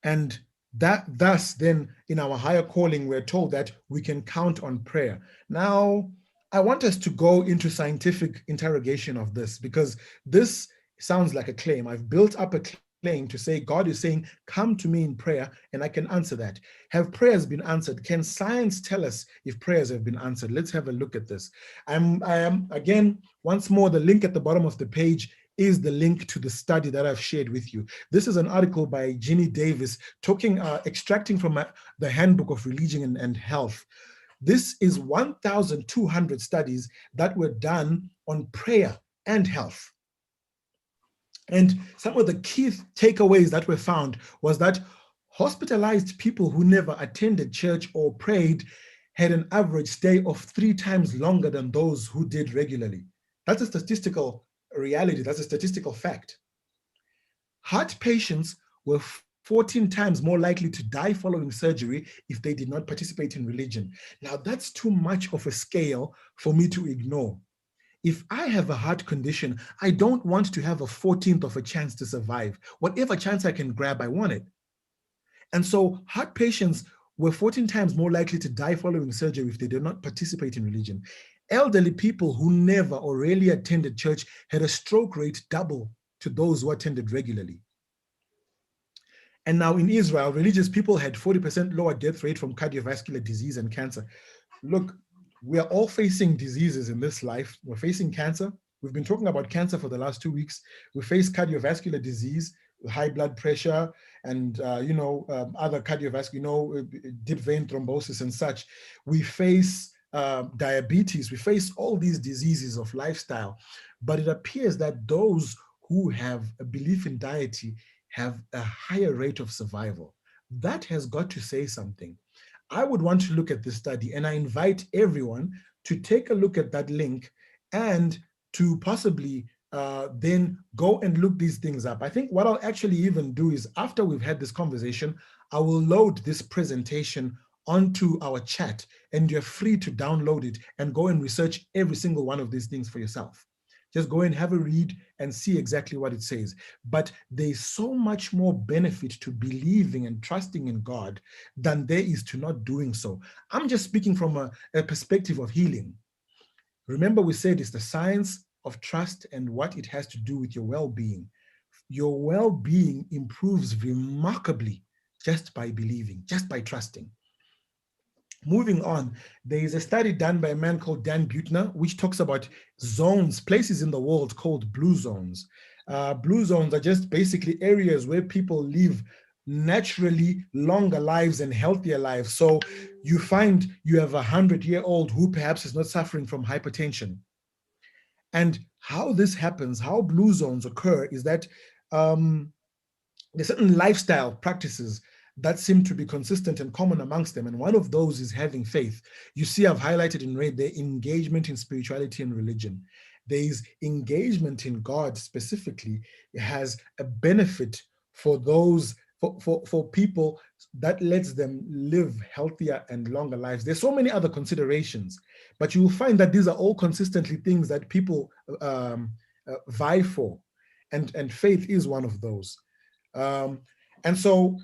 And that thus then in our higher calling, we're told that we can count on prayer. Now, I want us to go into scientific interrogation of this, because this sounds like a claim. I've built up a claim to say, God is saying, come to me in prayer, and I can answer that. Have prayers been answered? Can science tell us if prayers have been answered? Let's have a look at this. I am again, once more, the link at the bottom of the page is the link to the study that I've shared with you. This is an article by Ginny Davis extracting from the Handbook of Religion and Health. This is 1,200 studies that were done on prayer and health. And some of the key takeaways that were found was that hospitalized people who never attended church or prayed had an average stay of 3 times longer than those who did regularly. That's a statistical reality. That's a statistical fact. Heart patients were 14 times more likely to die following surgery if they did not participate in religion. Now, that's too much of a scale for me to ignore. If I have a heart condition, I don't want to have a 14th of a chance to survive. Whatever chance I can grab, I want it. And so heart patients were 14 times more likely to die following surgery if they did not participate in religion. Elderly people who never or rarely attended church had a stroke rate double to to those who attended regularly. And now in Israel, religious people had 40% lower death rate from cardiovascular disease and cancer. Look, we are all facing diseases in this life. We're facing cancer. We've been talking about cancer for the last 2 weeks. We face cardiovascular disease, high blood pressure, and other cardiovascular, deep vein thrombosis and such. We face diabetes. We face all these diseases of lifestyle. But it appears that those who have a belief in deity have a higher rate of survival. That has got to say something. I would want to look at this study, and I invite everyone to take a look at that link and to possibly then go and look these things up. I think what I'll actually even do is, after we've had this conversation, I will load this presentation onto our chat, and you're free to download it and go and research every single one of these things for yourself. Just go and have a read and see exactly what it says. But there's so much more benefit to believing and trusting in God than there is to not doing so. I'm just speaking from a perspective of healing. Remember, we said it's the science of trust and what it has to do with your well-being. Your well-being improves remarkably just by believing, just by trusting. Moving on, there is a study done by a man called Dan Buettner, which talks about zones, places in the world called blue zones. Blue zones are just basically areas where people live naturally longer lives and healthier lives. So you find you have a 100-year-old who perhaps is not suffering from hypertension. And how this happens, how blue zones occur, is that there's certain lifestyle practices that seem to be consistent and common amongst them. And one of those is having faith. You see, I've highlighted in red the engagement in spirituality and religion. There is engagement in God specifically. It has a benefit for those, for people, that lets them live healthier and longer lives. There's so many other considerations, but you will find that these are all consistently things that people vie for. And faith is one of those. And so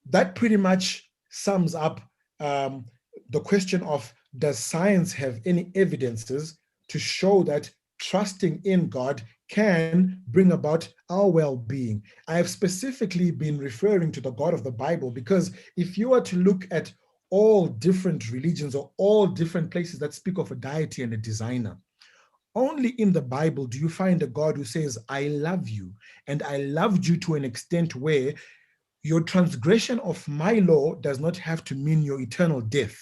that pretty much sums up the question of, does science have any evidences to show that trusting in God can bring about our well-being? I have specifically been referring to the God of the Bible, because if you were to look at all different religions or all different places that speak of a deity and a designer, only in the Bible do you find a God who says, I love you, and I loved you to an extent where your transgression of my law does not have to mean your eternal death.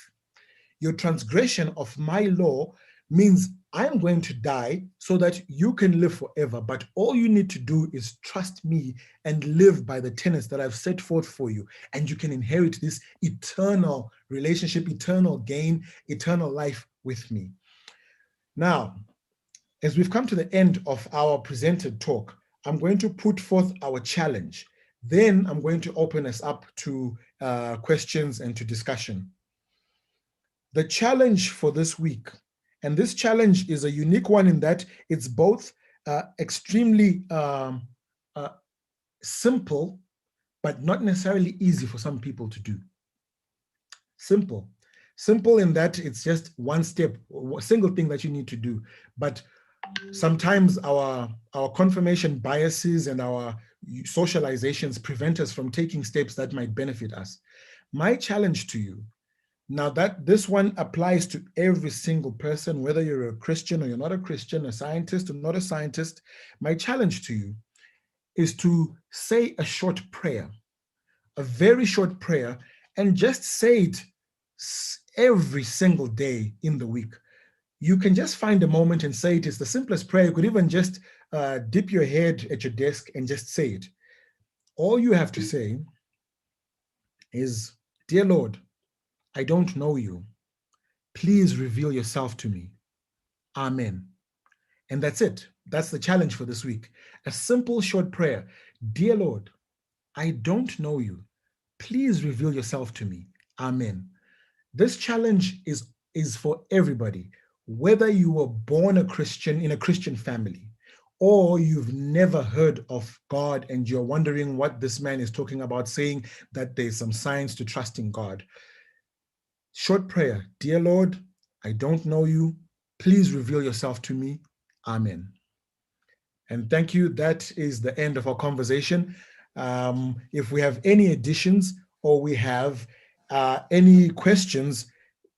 Your transgression of my law means I'm going to die so that you can live forever, but all you need to do is trust me and live by the tenets that I've set forth for you, and you can inherit this eternal relationship, eternal gain, eternal life with me. Now, as we've come to the end of our presented talk, I'm going to put forth our challenge. Then I'm going to open us up to questions and to discussion. The challenge for this week, and this challenge is a unique one in that it's both extremely simple, but not necessarily easy for some people to do. Simple in that it's just one step, a single thing that you need to do. But sometimes our confirmation biases and our socializations prevent us from taking steps that might benefit us. My challenge to you, now that this one applies to every single person, whether you're a Christian or you're not a Christian, a scientist or not a scientist, my challenge to you is to say a short prayer, a very short prayer, and just say it every single day in the week. You can just find a moment and say it. It's the simplest prayer. You could even just dip your head at your desk and just say it. All you have to say is, dear Lord, I don't know you. Please reveal yourself to me. Amen. And that's it. That's the challenge for this week. A simple short prayer. Dear Lord, I don't know you. Please reveal yourself to me. Amen. This challenge is for everybody. Whether you were born a Christian in a Christian family, or you've never heard of God and you're wondering what this man is talking about, saying that there's some science to trusting God. Short prayer. Dear Lord, I don't know you. Please reveal yourself to me. Amen. And thank you. That is the end of our conversation. If we have any additions or we have any questions,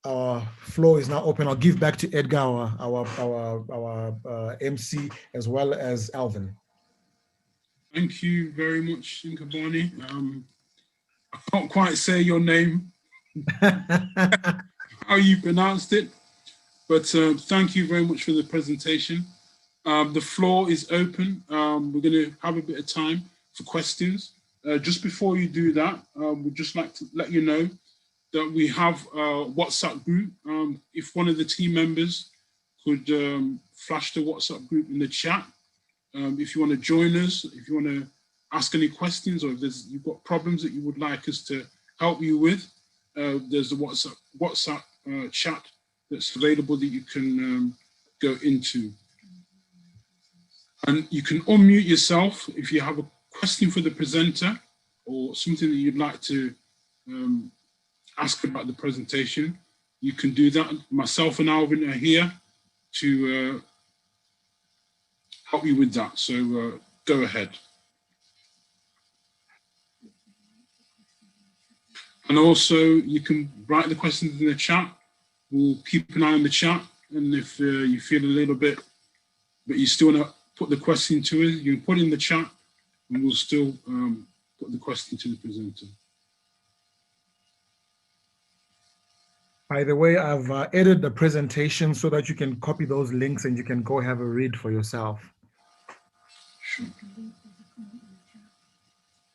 our floor is now open. I'll give back to Edgar, our MC, as well as Alvin. Thank you very much, Nqobani. I can't quite say your name, how you pronounced it, but thank you very much for the presentation. The floor is open. We're going to have a bit of time for questions. Just before you do that, we'd just like to let you know that we have a WhatsApp group. If one of the team members could flash the WhatsApp group in the chat. If you want to join us, if you want to ask any questions, or if you've got problems that you would like us to help you with, there's a WhatsApp chat that's available that you can go into. And you can unmute yourself if you have a question for the presenter or something that you'd like to ask about the presentation. You can do that. Myself and Alvin are here to help you with that. So go ahead. And also you can write the questions in the chat. We'll keep an eye on the chat. And if you feel a little bit, but you still want to put the question to us, you can put it in the chat and we'll still put the question to the presenter. By the way, I've edited the presentation so that you can copy those links and you can go have a read for yourself. Sure.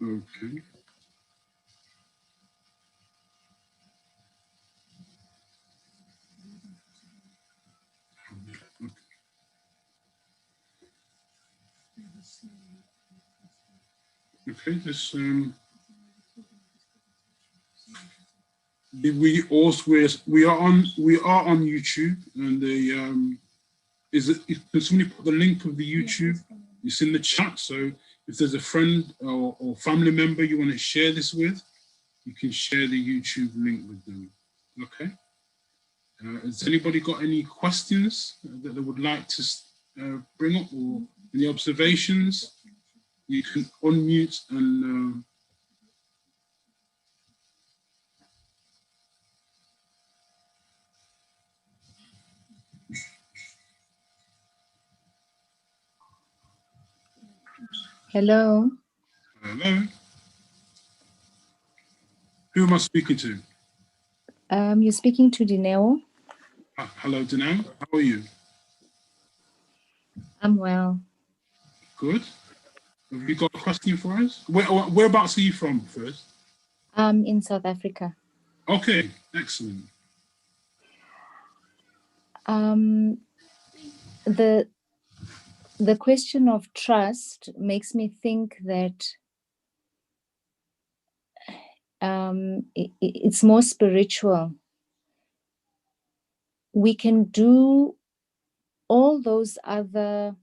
Okay. Okay, this we are on YouTube, and the can somebody put the link of the YouTube? It's in the chat. So if there's a friend or family member you want to share this with, you can share the YouTube link with them. Okay. Has anybody got any questions that they would like to bring up, or any observations? You can unmute and Hello. hello. Who am I speaking to? You're speaking to Dineo. Hello, Danelle. How are you? I'm well. Good. Have you got a question for us? Whereabouts are you from first? In South Africa. Okay, excellent. The question of trust makes me think that it's more spiritual. We can do all those other,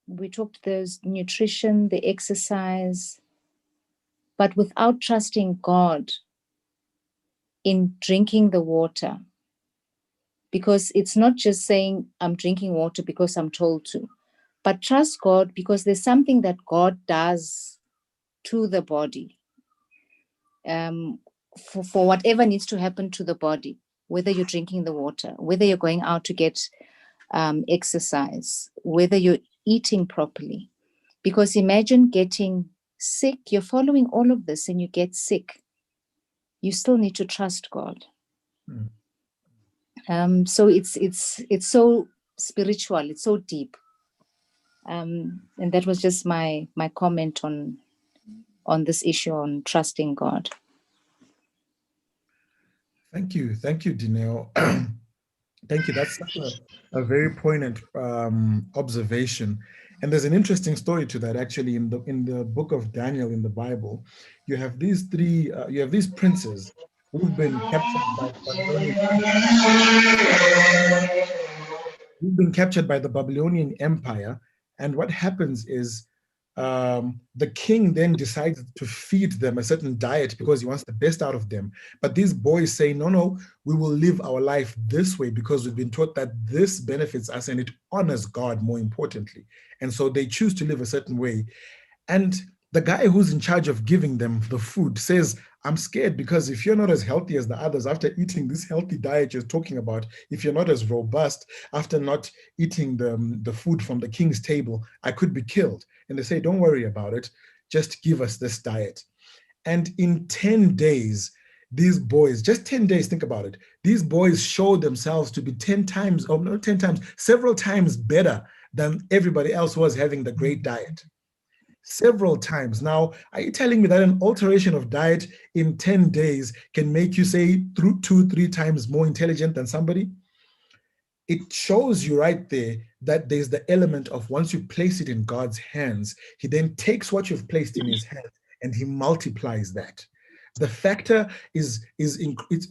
we talked there's nutrition, the exercise, but without trusting God in drinking the water. Because it's not just saying I'm drinking water because I'm told to, but trust God because there's something that God does to the body for whatever needs to happen to the body, whether you're drinking the water, whether you're going out to get exercise, whether you're eating properly. Because imagine getting sick, you're following all of this and you get sick. You still need to trust God. So it's so spiritual, it's so deep. And that was just my comment on this issue on trusting God. Thank you, Dineo. Thank you. That's such a very poignant observation. And there's an interesting story to that. Actually, in the book of Daniel in the Bible, you have these princes who've been captured by the Babylonian Empire. And what happens is the king then decides to feed them a certain diet because he wants the best out of them. But these boys say, no, no, we will live our life this way because we've been taught that this benefits us and it honors God more importantly. And so they choose to live a certain way. And the guy who's in charge of giving them the food says, I'm scared because if you're not as healthy as the others after eating this healthy diet you're talking about, if you're not as robust after not eating the food from the king's table, I could be killed. And they say, don't worry about it. Just give us this diet. And in 10 days, these boys, just 10 days, think about it. These boys showed themselves to be 10 times, or not 10 times, several times better than everybody else was having the great diet. Several times. Now, are you telling me that an alteration of diet in 10 days can make you say 2-3 times more intelligent than somebody? It shows you right there that there's the element of once you place it in God's hands, he then takes what you've placed in his hands and he multiplies that. The factor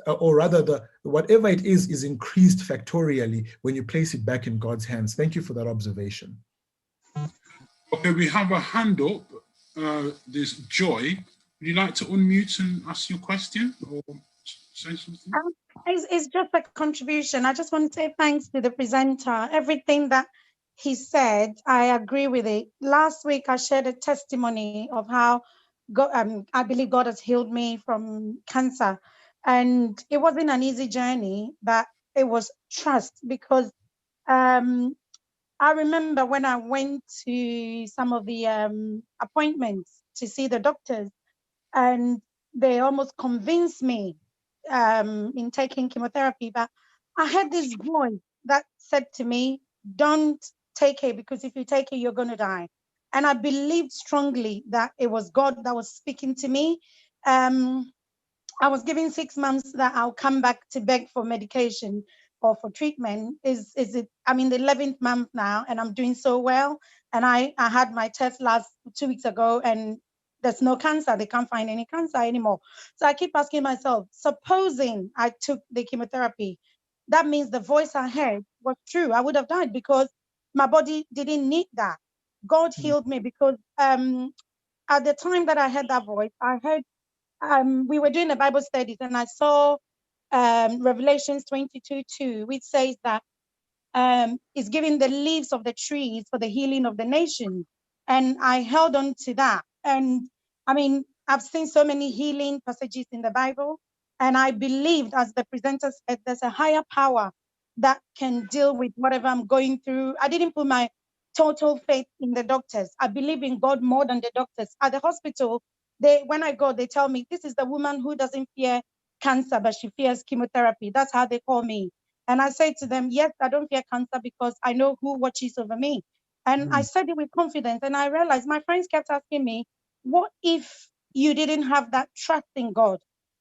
or rather the whatever it is increased factorially when you place it back in God's hands. Thank you for that observation. Okay, we have a hand up. There's Joy. Would you like to unmute and ask your question or say something? It's just a contribution. I just want to say thanks to the presenter. Everything that he said, I agree with it. Last week, I shared a testimony of how God, I believe God has healed me from cancer. And it wasn't an easy journey, but it was trust because I remember when I went to some of the appointments to see the doctors, and they almost convinced me in taking chemotherapy. But I had this voice that said to me, don't take it, because if you take it, you're going to die. And I believed strongly that it was God that was speaking to me. I was given 6 months that I'll come back to beg for medication or for treatment. I'm in the 11th month now and I'm doing so well. And I had my test last 2 weeks ago and there's no cancer. They can't find any cancer anymore. So I keep asking myself, supposing I took the chemotherapy, that means the voice I heard was true. I would have died because my body didn't need that. God healed me because at the time that I heard that voice, I heard we were doing a Bible studies and I saw Revelations 22:2, which says that it's giving the leaves of the trees for the healing of the nation. And I held on to that. And I mean, I've seen so many healing passages in the Bible. And I believed, as the presenter said, there's a higher power that can deal with whatever I'm going through. I didn't put my total faith in the doctors. I believe in God more than the doctors. At the hospital, when I go, they tell me, this is the woman who doesn't fear cancer, but she fears chemotherapy. That's how they call me. And I say to them, yes, I don't fear cancer because I know who watches over me. And I said it with confidence. And I realized my friends kept asking me, what if you didn't have that trust in God?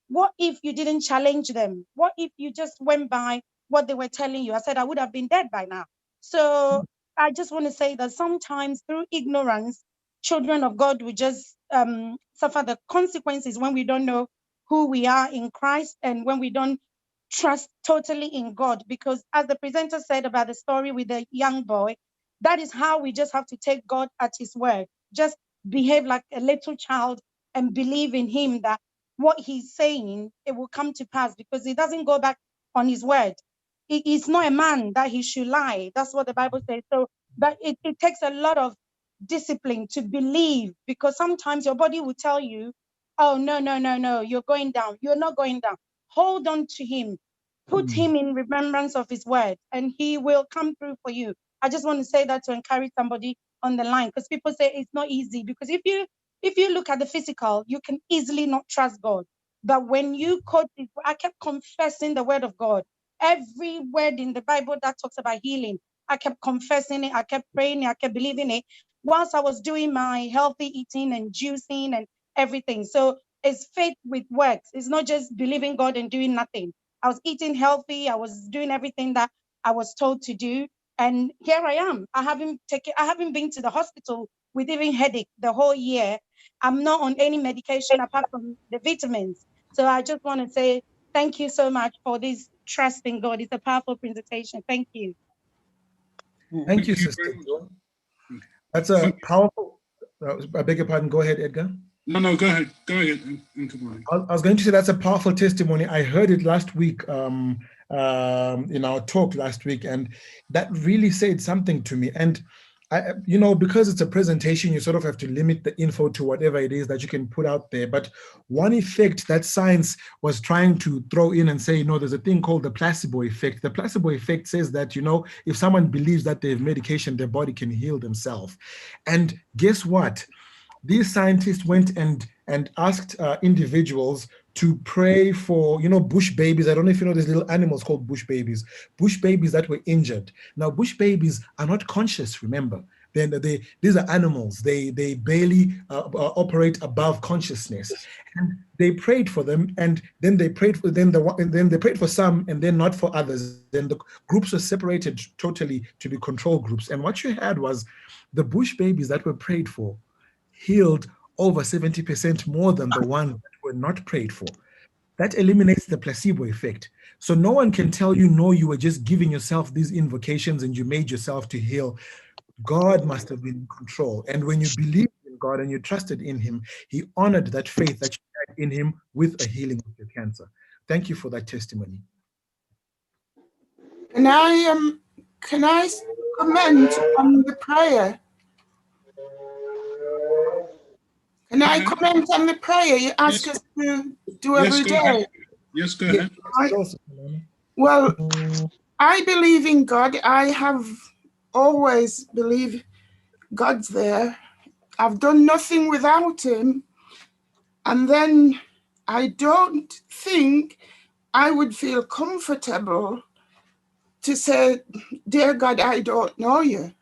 What if you didn't challenge them? What if you just went by what they were telling you? I said, I would have been dead by now. So I just want to say that sometimes through ignorance, children of God will just suffer the consequences when we don't know who we are in Christ and when we don't trust totally in God. Because as the presenter said about the story with the young boy, that is how we just have to take God at his word. Just behave like a little child and believe in him that what he's saying, it will come to pass because he doesn't go back on his word. He's not a man that he should lie. That's what the Bible says. So, but it takes a lot of discipline to believe, because sometimes your body will tell you, oh, no, you're going down. You're not going down. Hold on to him. Put him in remembrance of his word, and he will come through for you. I just want to say that to encourage somebody on the line, because people say it's not easy. Because if you look at the physical, you can easily not trust God. But when you quote it, I kept confessing the word of God. Every word in the Bible that talks about healing, I kept confessing it. I kept praying it. I kept believing it whilst I was doing my healthy eating and juicing and everything. So it's faith with works. It's not just believing God and doing nothing. I was eating healthy. I was doing everything that I was told to do. And here I am. I haven't been to the hospital with even headache the whole year. I'm not on any medication apart from the vitamins. So I just want to say thank you so much for this trust in God. It's a powerful presentation. Thank you. Thank you, Sister Joy. That's a powerful. I beg your pardon. Go ahead, Edgar. No, go ahead. Go ahead, Nqobani. I was going to say that's a powerful testimony. I heard it last week in our talk last week, and that really said something to me. And because it's a presentation, you sort of have to limit the info to whatever it is that you can put out there. But one effect that science was trying to throw in and say, there's a thing called the placebo effect. The placebo effect says that, if someone believes that they have medication, their body can heal themselves. And guess what? These scientists went and asked individuals to pray for, bush babies. I don't know if you know these little animals called bush babies that were injured. Now, bush babies are not conscious, remember. These are animals. They barely operate above consciousness. And they prayed for them, and then they prayed for they prayed for some, and then not for others. Then the groups were separated totally to be control groups. And what you had was the bush babies that were prayed for healed over 70% more than the ones that were not prayed for. That eliminates the placebo effect. So no one can tell you, no, you were just giving yourself these invocations and you made yourself to heal. God must have been in control. And when you believed in God and you trusted in him, he honored that faith that you had in him with a healing of your cancer. Thank you for that testimony. Can I comment on the prayer? Can I comment on the prayer you ask us to do every day? Yes, go ahead. Well, I believe in God. I have always believed God's there. I've done nothing without him. And then I don't think I would feel comfortable to say, dear God, I don't know you,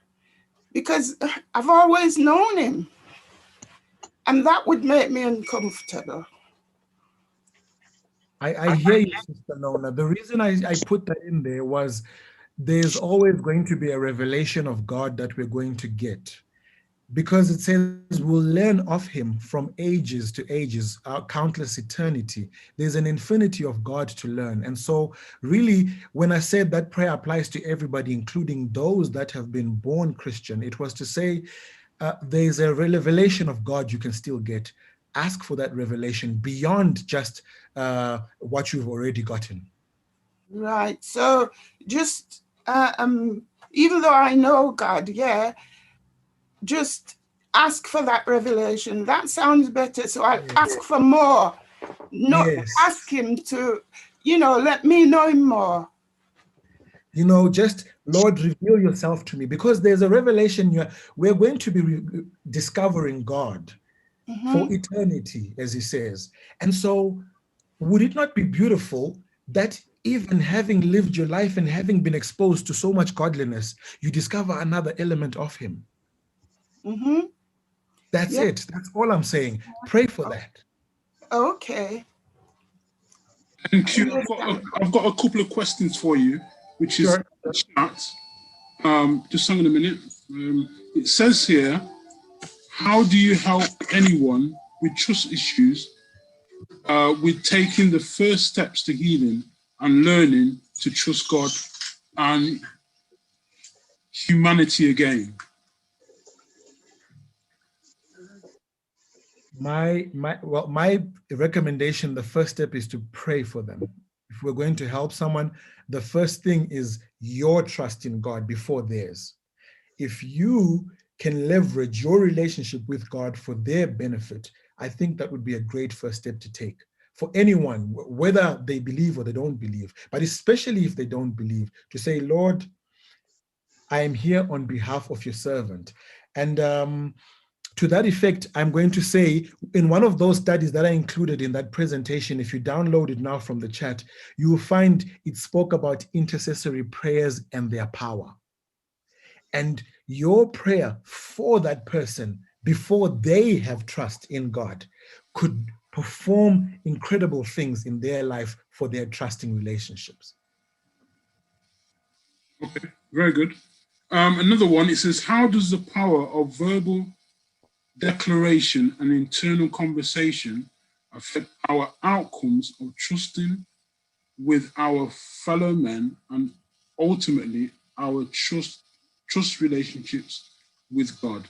because I've always known him. And that would make me uncomfortable. I hear you, Sister Nona. The reason I put that in there was there's always going to be a revelation of God that we're going to get, because it says we'll learn of him from ages to ages, countless eternity. There's an infinity of God to learn. And so really, when I said that prayer applies to everybody, including those that have been born Christian, it was to say there's a revelation of God you can still get. Ask for that revelation beyond just what you've already gotten. Right. So just, even though I know God, just ask for that revelation. That sounds better. So I ask for more. Not ask him to, let me know him more. Just, Lord, reveal yourself to me, because there's a revelation. We're going to be discovering God for eternity, as he says. And so would it not be beautiful that even having lived your life and having been exposed to so much godliness, you discover another element of him? That's it. That's all I'm saying. Pray for that. Okay. Thank you. I've got a couple of questions for you, which is chat. Just hang on a minute. It says here, how do you help anyone with trust issues with taking the first steps to healing and learning to trust God and humanity again? My recommendation, the first step is to pray for them. If we're going to help someone, the first thing is your trust in God before theirs. If you can leverage your relationship with God for their benefit, I think that would be a great first step to take for anyone, whether they believe or they don't believe, but especially if they don't believe, to say, Lord, I am here on behalf of your servant. And to that effect, I'm going to say, in one of those studies that I included in that presentation, if you download it now from the chat, you will find it spoke about intercessory prayers and their power. And your prayer for that person before they have trust in God could perform incredible things in their life for their trusting relationships. Okay, very good. Another one, it says, how does the power of verbal declaration and internal conversation affect our outcomes of trusting with our fellow men and ultimately our trust relationships with God?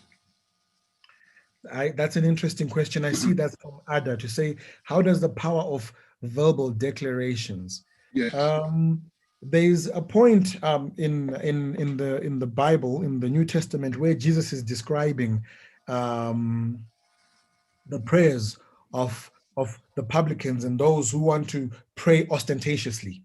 That's an interesting question. I see that's from Ada to say, how does the power of verbal declarations? Yes. There's a point in the Bible, in the New Testament, where Jesus is describing the prayers of the publicans and those who want to pray ostentatiously,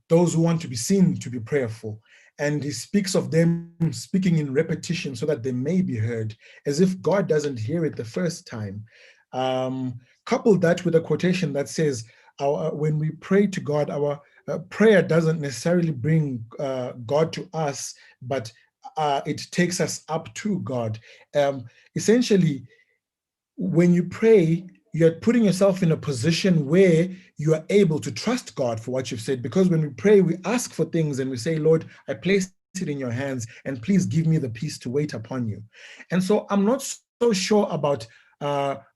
those who want to be seen to be prayerful. And he speaks of them speaking in repetition so that they may be heard, as if God doesn't hear it the first time. Couple that with a quotation that says, when we pray to God, our prayer doesn't necessarily bring God to us, but it takes us up to God. Essentially, when you pray, you're putting yourself in a position where you are able to trust God for what you've said. Because when we pray, we ask for things and we say, Lord, I place it in your hands and please give me the peace to wait upon you. And so I'm not so sure about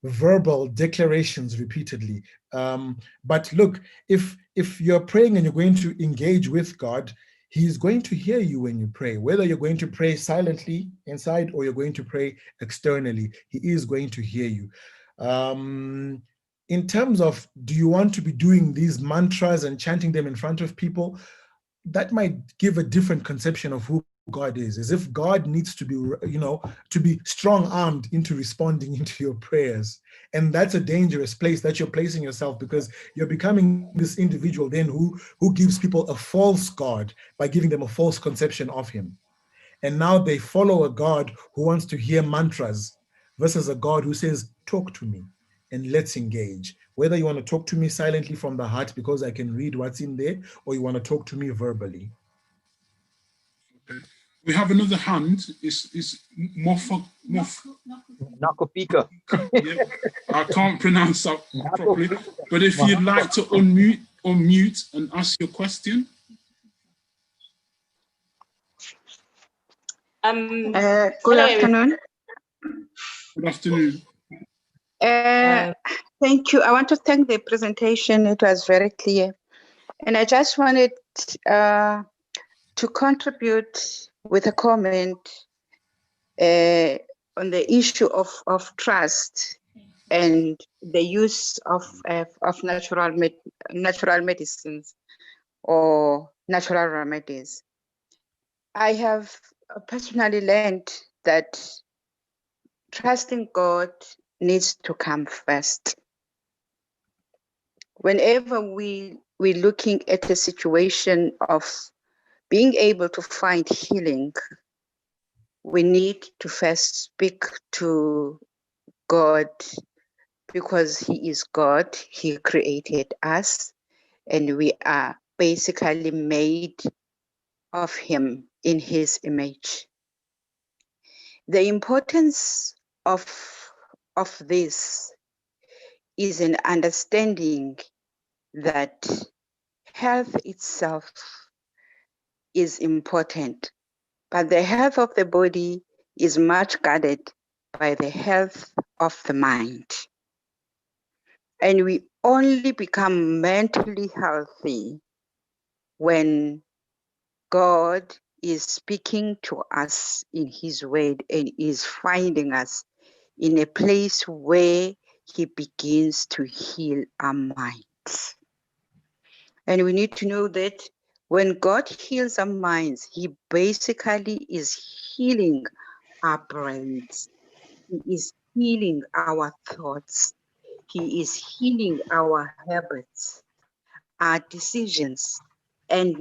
verbal declarations repeatedly. But look, if you're praying and you're going to engage with God, He's going to hear you when you pray, whether you're going to pray silently inside or you're going to pray externally. He is going to hear you. In terms of, do you want to be doing these mantras and chanting them in front of people? That might give a different conception of who God is, as if God needs to be, to be strong-armed into responding into your prayers. And that's a dangerous place that you're placing yourself, because you're becoming this individual then who gives people a false God by giving them a false conception of him. And now they follow a God who wants to hear mantras versus a God who says, talk to me and let's engage. Whether you want to talk to me silently from the heart because I can read what's in there, or you want to talk to me verbally. Okay. We have another hand. It's Nakopika. Yeah, I can't pronounce that properly. But if you'd like to unmute and ask your question. Good afternoon. Good afternoon. Thank you. I want to thank the presentation. It was very clear. And I just wanted to contribute with a comment on the issue of trust and the use of natural medicines or natural remedies. I have personally learned that trusting God needs to come first. Whenever we're looking at a situation of being able to find healing, we need to first speak to God, because he is God, he created us, and we are basically made of him in his image. The importance of this is an understanding that health itself is important, but the health of the body is much guarded by the health of the mind. And we only become mentally healthy when God is speaking to us in his word and is finding us in a place where he begins to heal our minds. And we need to know that when God heals our minds, he basically is healing our brains. He is healing our thoughts. He is healing our habits, our decisions, and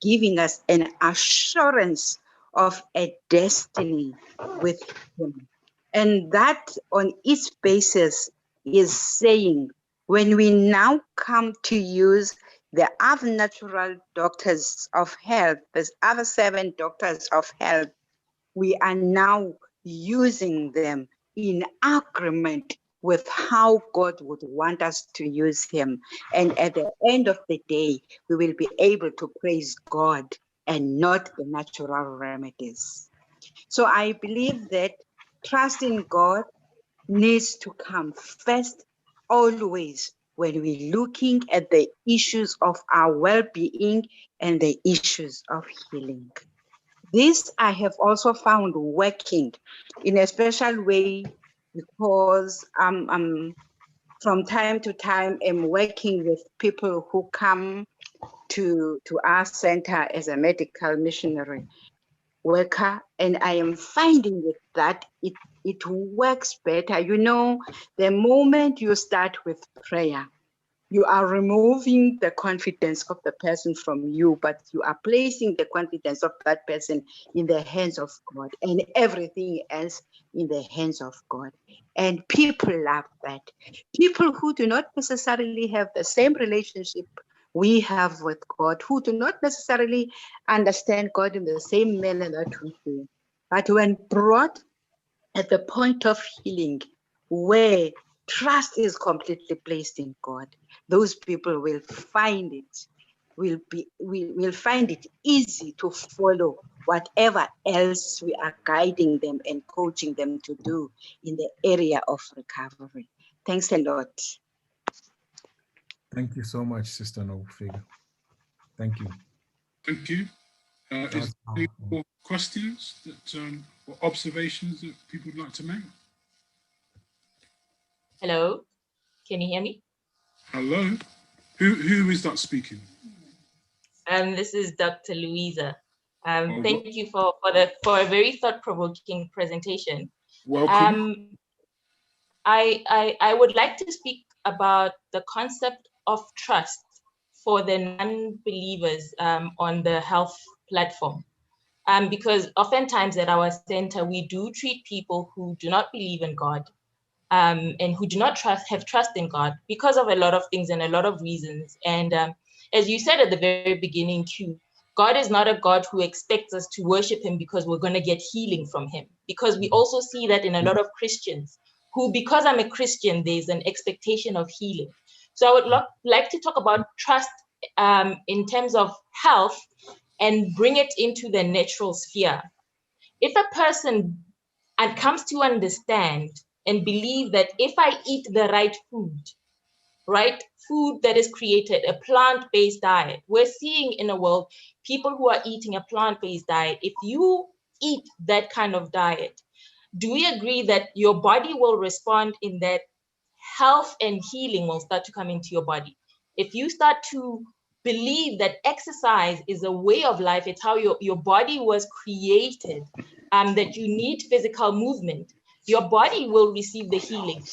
giving us an assurance of a destiny with him. And that on its basis is saying, when we now come to use the other natural doctors of health, there's other 7 doctors of health, we are now using them in agreement with how God would want us to use him. And at the end of the day, we will be able to praise God and not the natural remedies. So I believe that trust in God needs to come first, always, when we're looking at the issues of our well-being and the issues of healing. This I have also found working in a special way because I'm from time to time am working with people who come to our center as a medical missionary worker, and I am finding it that it works better. You know, the moment you start with prayer, you are removing the confidence of the person from you, but you are placing the confidence of that person in the hands of God and everything else in the hands of God. And people love that. People who do not necessarily have the same relationship we have with God, who do not necessarily understand God in the same manner that we do. But when brought at the point of healing, where trust is completely placed in God, those people will find it, will find it easy to follow whatever else we are guiding them and coaching them to do in the area of recovery. Thanks a lot. Thank you so much, Sister Nqobani. Thank you. Thank you. Is there That's any powerful. more questions that, or observations that people would like to make? Hello, can you hear me? Hello. Who is that speaking? This is Dr. Louisa. Oh, Thank you for a very thought-provoking presentation. welcome. I would like to speak about the concept of trust for the non-believers on the health platform. Because oftentimes at our center, we do treat people who do not believe in God and who do not have trust in God because of a lot of things and a lot of reasons. And as you said at the very beginning, Q, God is not a God who expects us to worship him because we're going to get healing from him. Because we also see that in a lot of Christians who, because I'm a Christian, there's an expectation of healing. So I would like to talk about trust in terms of health and bring it into the natural sphere. If a person comes to understand and believe that if I eat the right food, right, food that is created, a plant-based diet, we're seeing in a world people who are eating a plant-based diet, if you eat that kind of diet, do we agree that your body will respond in that health and healing will start to come into your body? If you start to believe that exercise is a way of life, it's how your body was created, that you need physical movement, your body will receive the healing.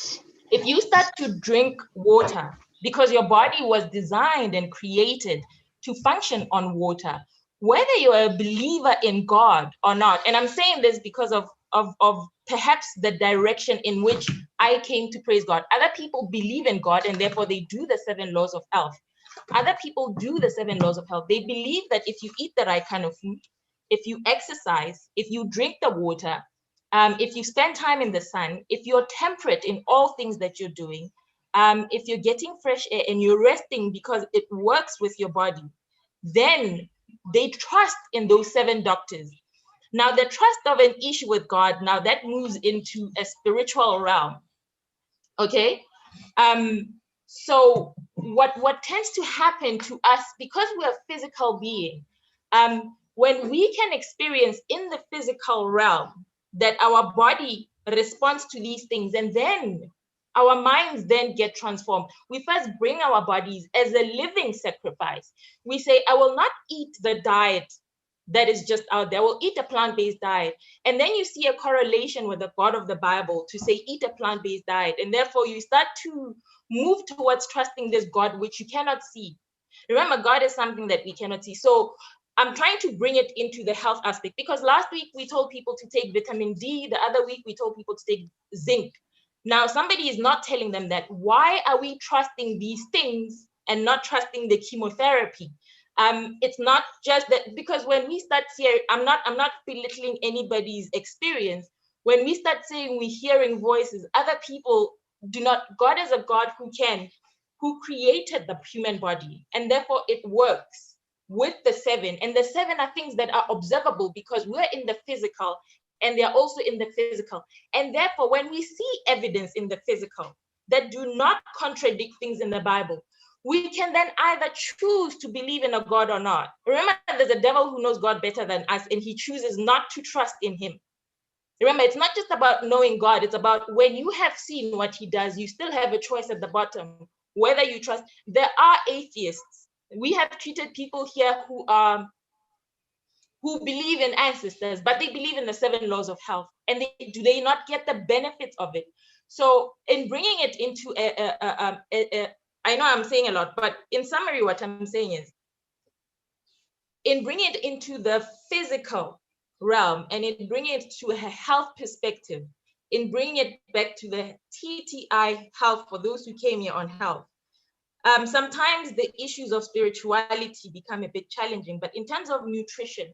If you start to drink water, because your body was designed and created to function on water, whether you're a believer in God or not, and I'm saying this because of perhaps the direction in which I came to praise God. Other people believe in God and therefore they do the 7 laws of health. Other people do the 7 laws of health. They believe that if you eat the right kind of food, if you exercise, if you drink the water, if you spend time in the sun, if you're temperate in all things that you're doing, if you're getting fresh air and you're resting because it works with your body, then they trust in those 7 doctors. Now, the trust of an issue with God, now that moves into a spiritual realm, okay? So what tends to happen to us, because we are physical beings, when we can experience in the physical realm that our body responds to these things, and then our minds then get transformed. We first bring our bodies as a living sacrifice. We say, I will not eat the diet that is just out there. We'll eat a plant-based diet. And then you see a correlation with the God of the Bible to say, eat a plant-based diet. And therefore you start to move towards trusting this God, which you cannot see. Remember, God is something that we cannot see. So I'm trying to bring it into the health aspect, because last week we told people to take vitamin D. The other week we told people to take zinc. Now somebody is not telling them that. Why are we trusting these things and not trusting the chemotherapy? It's not just that, because when we start here, I'm not belittling anybody's experience. When we start saying we're hearing voices, other people do not. God is a God who created the human body, and therefore it works with the 7. And the 7 are things that are observable because we're in the physical and they're also in the physical. And therefore, when we see evidence in the physical that do not contradict things in the Bible, we can then either choose to believe in a God or not. Remember, there's a devil who knows God better than us, and he chooses not to trust in him. Remember, it's not just about knowing God, it's about when you have seen what he does, you still have a choice at the bottom, whether you trust. There are atheists. We have treated people here who believe in ancestors, but they believe in the 7 laws of health, and do they not get the benefits of it? So in bringing it into I know I'm saying a lot, but in summary, what I'm saying is, in bringing it into the physical realm and in bringing it to a health perspective, in bringing it back to the TTI health for those who came here on health, sometimes the issues of spirituality become a bit challenging, but in terms of nutrition,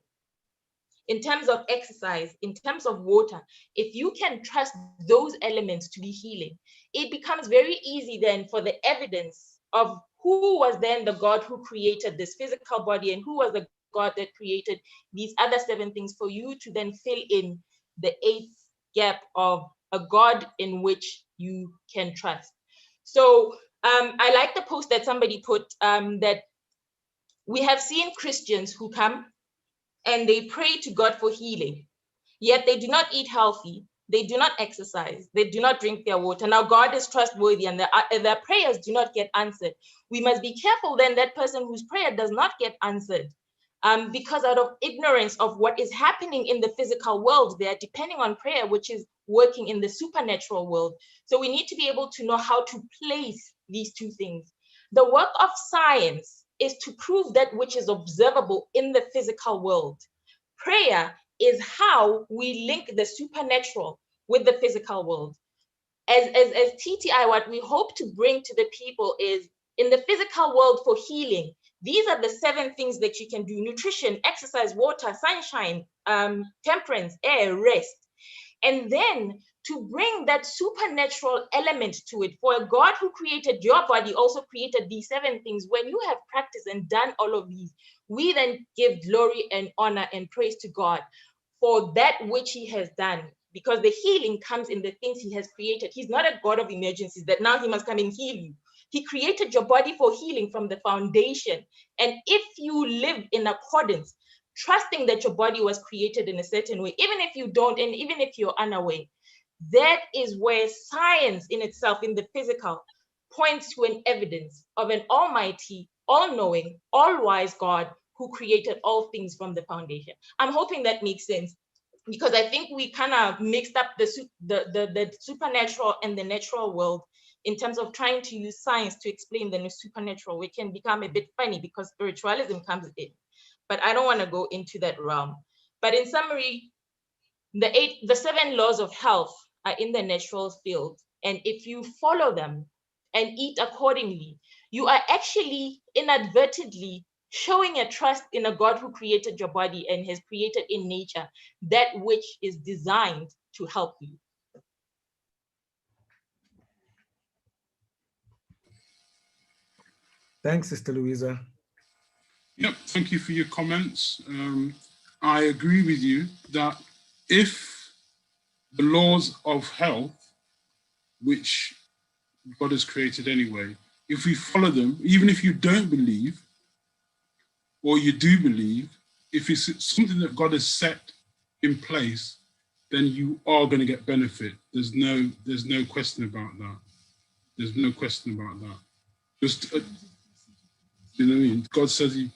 in terms of exercise, in terms of water, if you can trust those elements to be healing, it becomes very easy then for the evidence of who was then the God who created this physical body and who was the God that created these other 7 things, for you to then fill in the 8th gap of a God in which you can trust. So I like the post that somebody put, that we have seen Christians who come and they pray to God for healing, yet they do not eat healthy, they do not exercise, they do not drink their water. Now God is trustworthy and their prayers do not get answered. We must be careful then that person whose prayer does not get answered, because out of ignorance of what is happening in the physical world, they are depending on prayer, which is working in the supernatural world. So we need to be able to know how to place these 2 things. The work of science is to prove that which is observable in the physical world. Prayer is how we link the supernatural with the physical world. As TTI, what we hope to bring to the people is, in the physical world for healing, these are the 7 things that you can do: nutrition, exercise, water, sunshine, temperance, air, rest. And then to bring that supernatural element to it, for a God who created your body also created these 7 things. When you have practiced and done all of these, we then give glory and honor and praise to God for that which he has done, because the healing comes in the things he has created. He's not a God of emergencies that now he must come and heal you. He created your body for healing from the foundation. And if you live in accordance, trusting that your body was created in a certain way, even if you don't, and even if you're unaware, that is where science in itself, in the physical, points to an evidence of an almighty, all-knowing, all-wise God who created all things from the foundation. I'm hoping that makes sense, because I think we kind of mixed up the supernatural and the natural world in terms of trying to use science to explain the supernatural, which can become a bit funny because spiritualism comes in. But I don't want to go into that realm. But in summary, the 7 laws of health are in the natural field. And if you follow them and eat accordingly, you are actually inadvertently showing a trust in a God who created your body and has created in nature that which is designed to help you. Thanks, Sister Louisa. Yep, thank you for your comments. I agree with you that if the laws of health, which God has created anyway, if we follow them, even if you don't believe, or you do believe, if it's something that God has set in place, then you are going to get benefit. There's no question about that. There's no question about that. Just, you know what I mean? God says he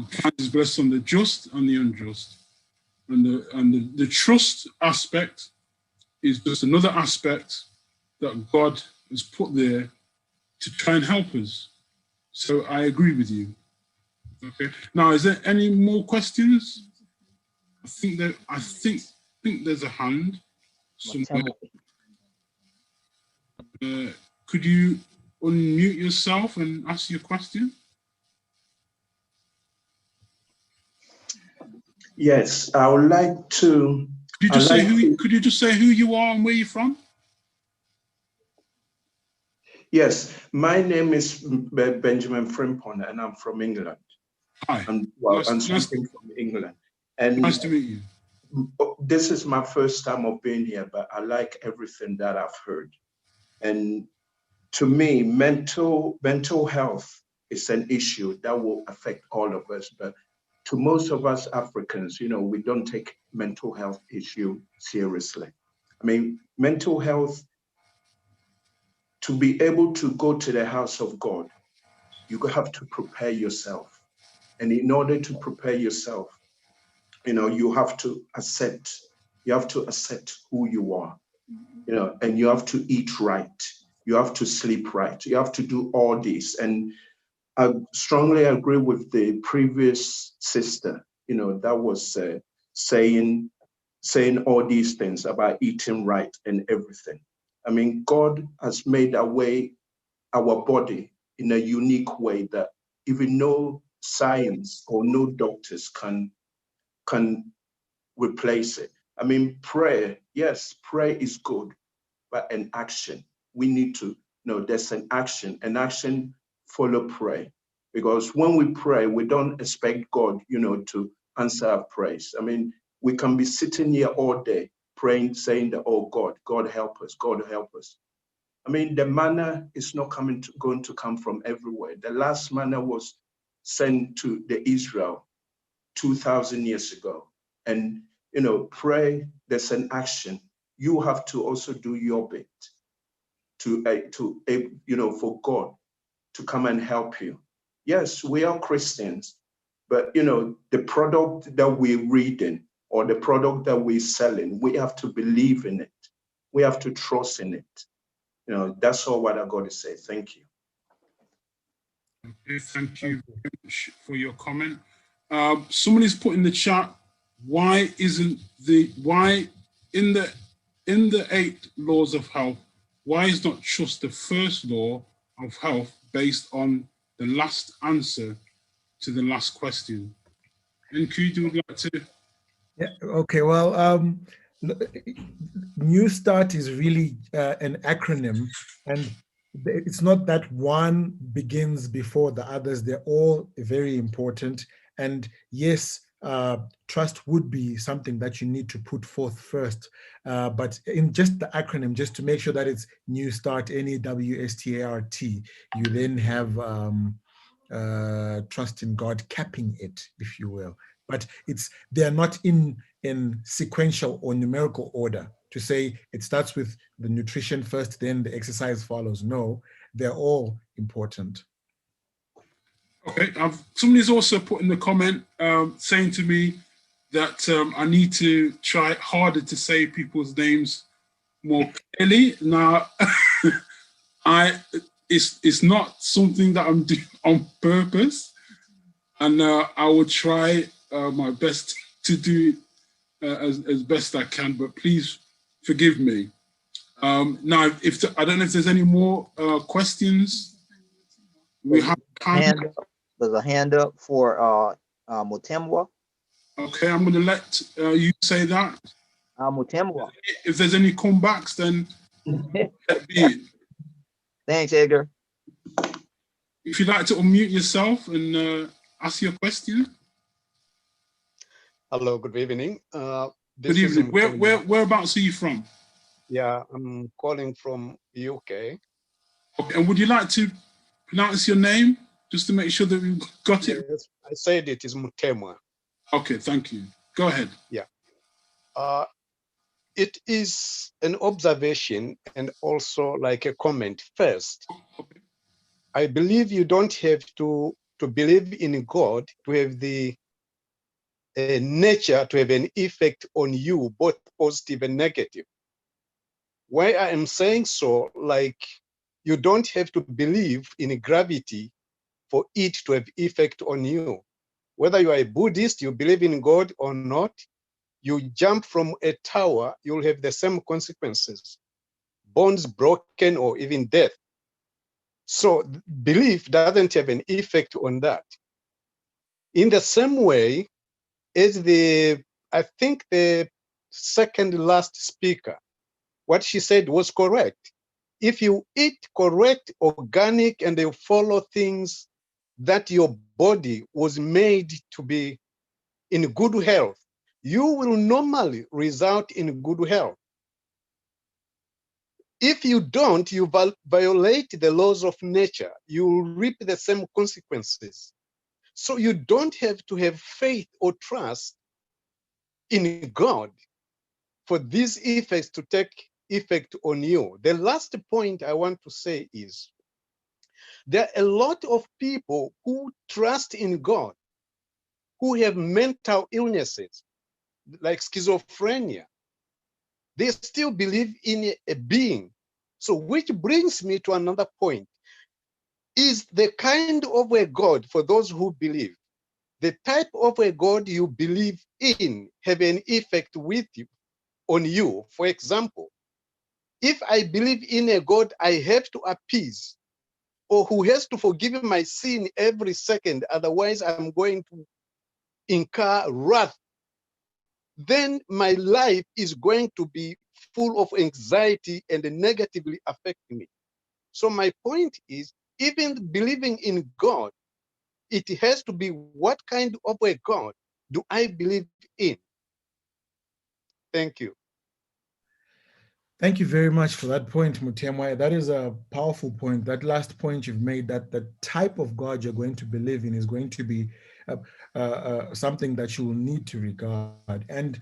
finds his blessing on the just and the unjust. And the trust aspect is just another aspect that God has put there to try and help us. So I agree with you. Okay. Now, is there any more questions? I think there's a hand somewhere. Could you unmute yourself and ask your question? Yes, I would like to. Could you just say who you are and where you're from? Yes, my name is Benjamin Frimpon, and I'm from England. Hi. I'm something from England. And nice to meet you. This is my first time of being here, but I like everything that I've heard. And to me, mental health is an issue that will affect all of us. But to most of us Africans, you know, we don't take mental health issue seriously. I mean, mental health, to be able to go to the house of God, you have to prepare yourself. And in order to prepare yourself, you know, you have to accept who you are, you know, and you have to eat right. You have to sleep right. You have to do all this. And I strongly agree with the previous sister, you know, that was saying all these things about eating right and everything. I mean, God has made our body in a unique way that even no science or no doctors can replace it. I mean, prayer, yes, prayer is good, but an action. We need to know there's an action follow prayer. Because when we pray, we don't expect God, you know, to answer our prayers. I mean, we can be sitting here all day praying, saying that, oh God, God help us, God help us. I mean, the manna is not going to come from everywhere. The last manna was sent to the Israel 2,000 years ago. And, you know, pray, there's an action. You have to also do your bit to you know, for God to come and help you. Yes, we are Christians, but, you know, the product that we're reading or the product that we're selling, we have to believe in it. We have to trust in it. You know, that's all what I got to say. Thank you. Okay, thank you very much for your comment. Somebody's put in the chat, why in the 8 laws of health, why is not just the first law of health based on the last answer to the last question? And could you like to? Yeah, okay, well, New Start is really an acronym, and it's not that one begins before the others. They're all very important. And yes, trust would be something that you need to put forth first. But in just the acronym, just to make sure that it's New Start, NEWSTART, you then have trust in God capping it, if you will. But they're not in sequential or numerical order to say it starts with the nutrition first, then the exercise follows. No, they're all important. Okay, somebody's also put in the comment saying to me that I need to try harder to say people's names more clearly. Now, it's not something that I'm doing on purpose, and I will try my best to do it as best I can. But please forgive me. Now, I don't know if there's any more questions. We have there's a hand up for Mutemwa. Okay, I'm going to let you say that. Mutemwa. If there's any comebacks, then let be it. Thanks, Edgar. If you'd like to unmute yourself and ask your question. Hello, good evening. Good evening. Whereabouts are you from? Yeah, I'm calling from UK. Okay, and would you like to pronounce your name just to make sure that we've got it? Yes, I said it is Mutemwa. Okay, thank you. Go ahead. Yeah. It is an observation and also like a comment. First, I believe you don't have to believe in God to have the nature to have an effect on you, both positive and negative. Why I am saying so, like you don't have to believe in gravity for it to have effect on you. Whether you are a Buddhist, you believe in God or not, you jump from a tower, you'll have the same consequences, bones broken or even death. So belief doesn't have an effect on that. In the same way as I think the second last speaker, what she said was correct. If you eat correct, organic, and you follow things that your body was made to be in good health, you will normally result in good health. If you don't, you violate the laws of nature, you will reap the same consequences. So you don't have to have faith or trust in God for these effects to take effect on you. The last point I want to say is there are a lot of people who trust in God who have mental illnesses like schizophrenia. They still believe in a being. So which brings me to another point. Is the kind of a God, for those who believe, the type of a God you believe in have an effect with you, on you? For example, if I believe in a God I have to appease, or who has to forgive my sin every second, otherwise I'm going to incur wrath, then my life is going to be full of anxiety and negatively affect me. So my point is, even believing in God, it has to be what kind of a God do I believe in? Thank you. Thank you very much for that point, Mutemwa. That is a powerful point. That last point you've made, that the type of God you're going to believe in is going to be something that you will need to regard. And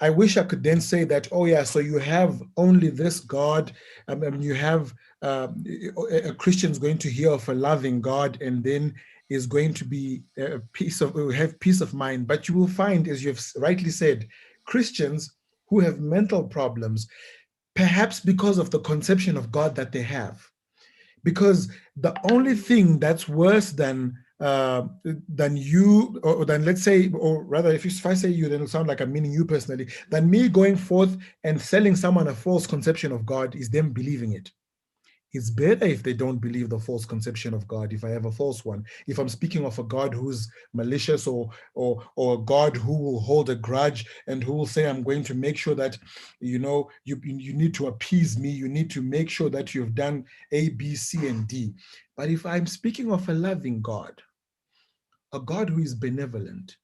I wish I could then say that, oh yeah, so you have only this God, you have a Christian's going to hear of a loving God and then is going to be have peace of mind. But you will find, as you've rightly said, Christians who have mental problems, perhaps because of the conception of God that they have. Because the only thing that's worse than you, or than, let's say, or rather, if I say you, then it'll sound like I'm meaning you personally, than me going forth and selling someone a false conception of God is them believing it. It's better if they don't believe the false conception of God, if I have a false one. If I'm speaking of a God who's malicious, or a God who will hold a grudge and who will say, I'm going to make sure that, you need to appease me, you need to make sure that you've done A, B, C, and D. But if I'm speaking of a loving God, a God who is benevolent,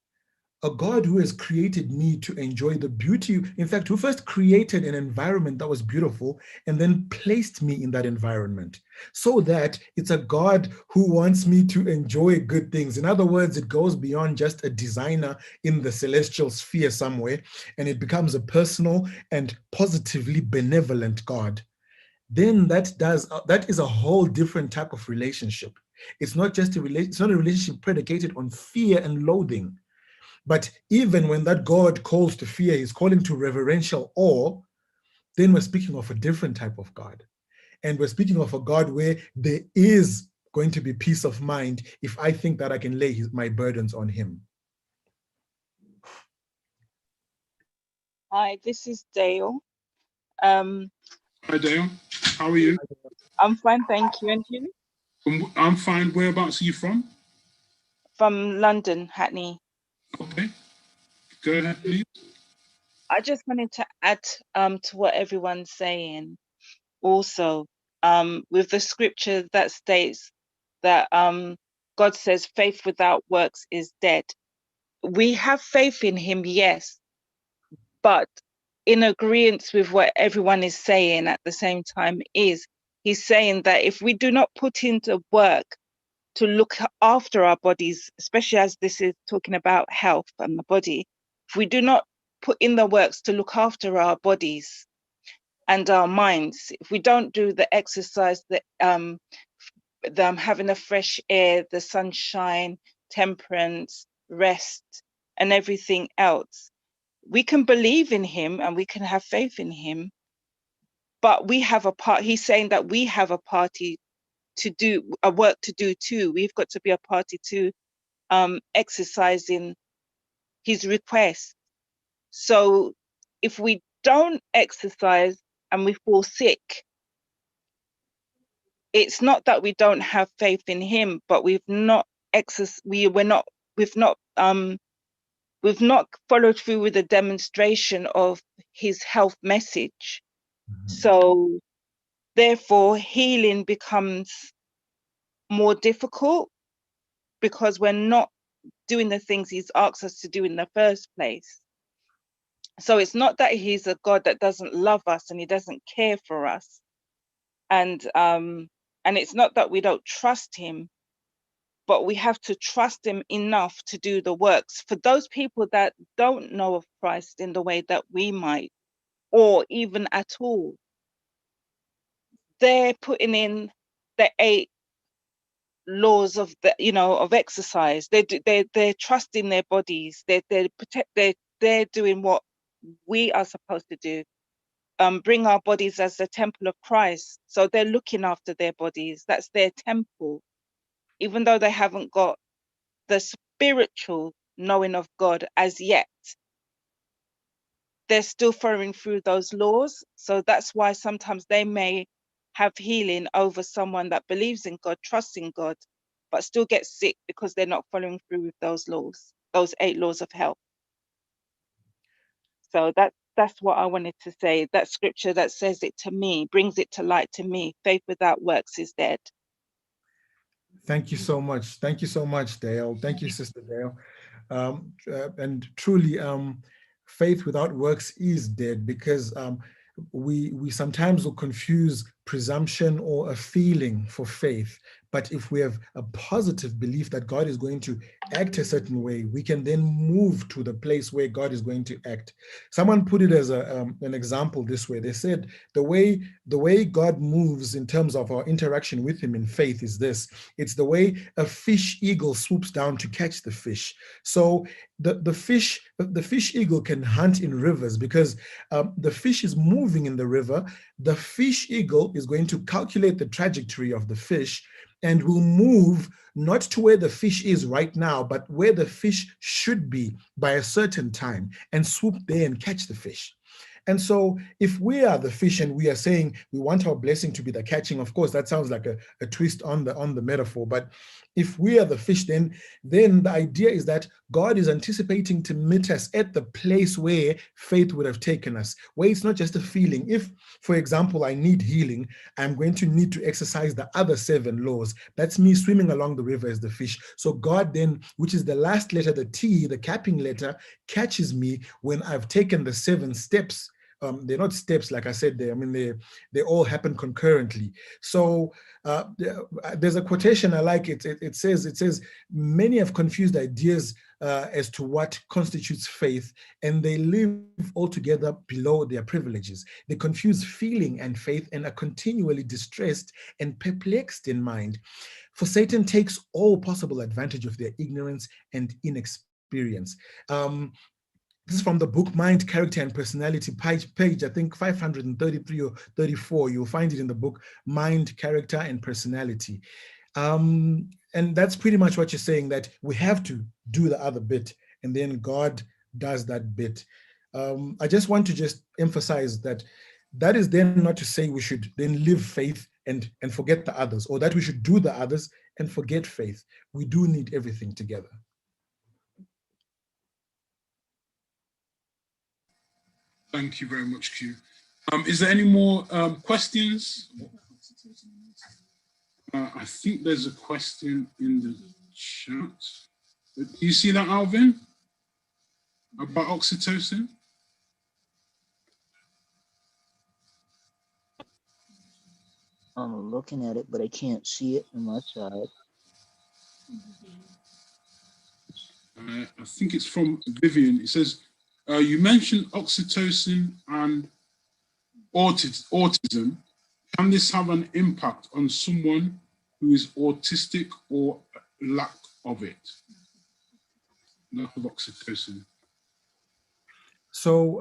a God who has created me to enjoy the beauty, in fact, who first created an environment that was beautiful and then placed me in that environment, so that it's a God who wants me to enjoy good things. In other words, it goes beyond just a designer in the celestial sphere somewhere, and it becomes a personal and positively benevolent God. Then that is a whole different type of relationship. It's not just it's not a relationship predicated on fear and loathing. But even when that God calls to fear, he's calling to reverential awe, then we're speaking of a different type of God. And we're speaking of a God where there is going to be peace of mind if I think that I can lay my burdens on him. Hi, this is Dale. Hi, Dale. How are you? I'm fine, thank you. And you? I'm fine. Whereabouts are you from? From London, Hackney. Okay. Go ahead, please. I just wanted to add to what everyone's saying. Also, with the scripture that states that God says faith without works is dead. We have faith in him, yes, but in agreement with what everyone is saying at the same time is he's saying that if we do not put into work to look after our bodies, especially as this is talking about health and the body, if we do not put in the works to look after our bodies and our minds, if we don't do the exercise, the having the fresh air, the sunshine, temperance, rest, and everything else, we can believe in him and we can have faith in him, but we have a part. He's saying that we have a party to do, a work to do too. We've got to be a party to exercising his request. So if we don't exercise and we fall sick, it's not that we don't have faith in him, but we've not followed through with the demonstration of his health message. Mm-hmm. So therefore healing becomes more difficult because we're not doing the things he's asked us to do in the first place. So it's not that he's a God that doesn't love us and he doesn't care for us. And it's not that we don't trust him, but we have to trust him enough to do the works. For those people that don't know of Christ in the way that we might, or even at all, they're putting in the 8 laws of the, of exercise. They're trusting their bodies. They're doing what we are supposed to do. Bring our bodies as the temple of Christ. So they're looking after their bodies. That's their temple. Even though they haven't got the spiritual knowing of God as yet, they're still following through those laws. So that's why sometimes they may have healing over someone that believes in God, trusts in God, but still gets sick because they're not following through with those laws, those 8 laws of health. So that's what I wanted to say. That scripture that says it to me, brings it to light to me. Faith without works is dead. Thank you so much. Thank you so much, Dale. Thank you, Sister Dale. And truly, faith without works is dead, because we sometimes will confuse presumption or a feeling for faith. But if we have a positive belief that God is going to act a certain way, we can then move to the place where God is going to act. Someone put it as an example this way. They said the way God moves in terms of our interaction with him in faith is this. It's the way a fish eagle swoops down to catch the fish. So the fish eagle can hunt in rivers because the fish is moving in the river. The fish eagle is going to calculate the trajectory of the fish and will move not to where the fish is right now, but where the fish should be by a certain time, and swoop there and catch the fish. And so if we are the fish and we are saying we want our blessing to be the catching, of course, that sounds like a twist on the metaphor. But if we are the fish, then the idea is that God is anticipating to meet us at the place where faith would have taken us, where it's not just a feeling. If, for example, I need healing, I'm going to need to exercise the other 7 laws. That's me swimming along the river as the fish. So God then, which is the last letter, the T, the capping letter, catches me when I've taken the 7 steps. They're not steps, like I said there. I mean, they all happen concurrently. So there's a quotation I like. It says, many have confused ideas as to what constitutes faith, and they live altogether below their privileges. They confuse feeling and faith and are continually distressed and perplexed in mind. For Satan takes all possible advantage of their ignorance and inexperience. This is from the book Mind, Character, and Personality, page I think 533 or 34. You'll find it in the book Mind, Character, and Personality. And that's pretty much what you're saying, that we have to do the other bit, and then God does that bit. I just want to just emphasize that is then not to say we should then live faith and forget the others, or that we should do the others and forget faith. We do need everything together. Thank you very much, Q. Is there any more questions? I think there's a question in the chat. Do you see that, Alvin? About oxytocin? I'm looking at it, but I can't see it on my side. I think it's from Vivian. It says, you mentioned oxytocin and autism. Can this have an impact on someone who is autistic or lack of it? Lack of oxytocin. So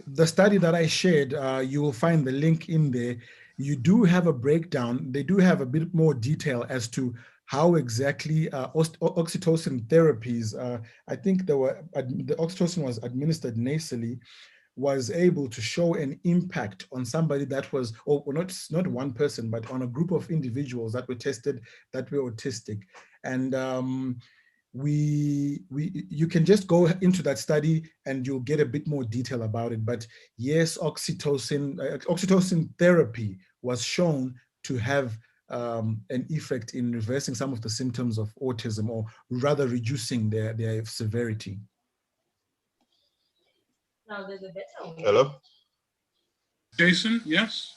the study that I shared, you will find the link in there. You do have a breakdown. They do have a bit more detail as to how exactly oxytocin therapies, I think the oxytocin was administered nasally, was able to show an impact on somebody that was, or not one person, but on a group of individuals that were tested that were autistic. And you can just go into that study and you'll get a bit more detail about it. But yes, oxytocin therapy was shown to have an effect in reversing some of the symptoms of autism, or rather reducing their severity. Hello? Jason, yes?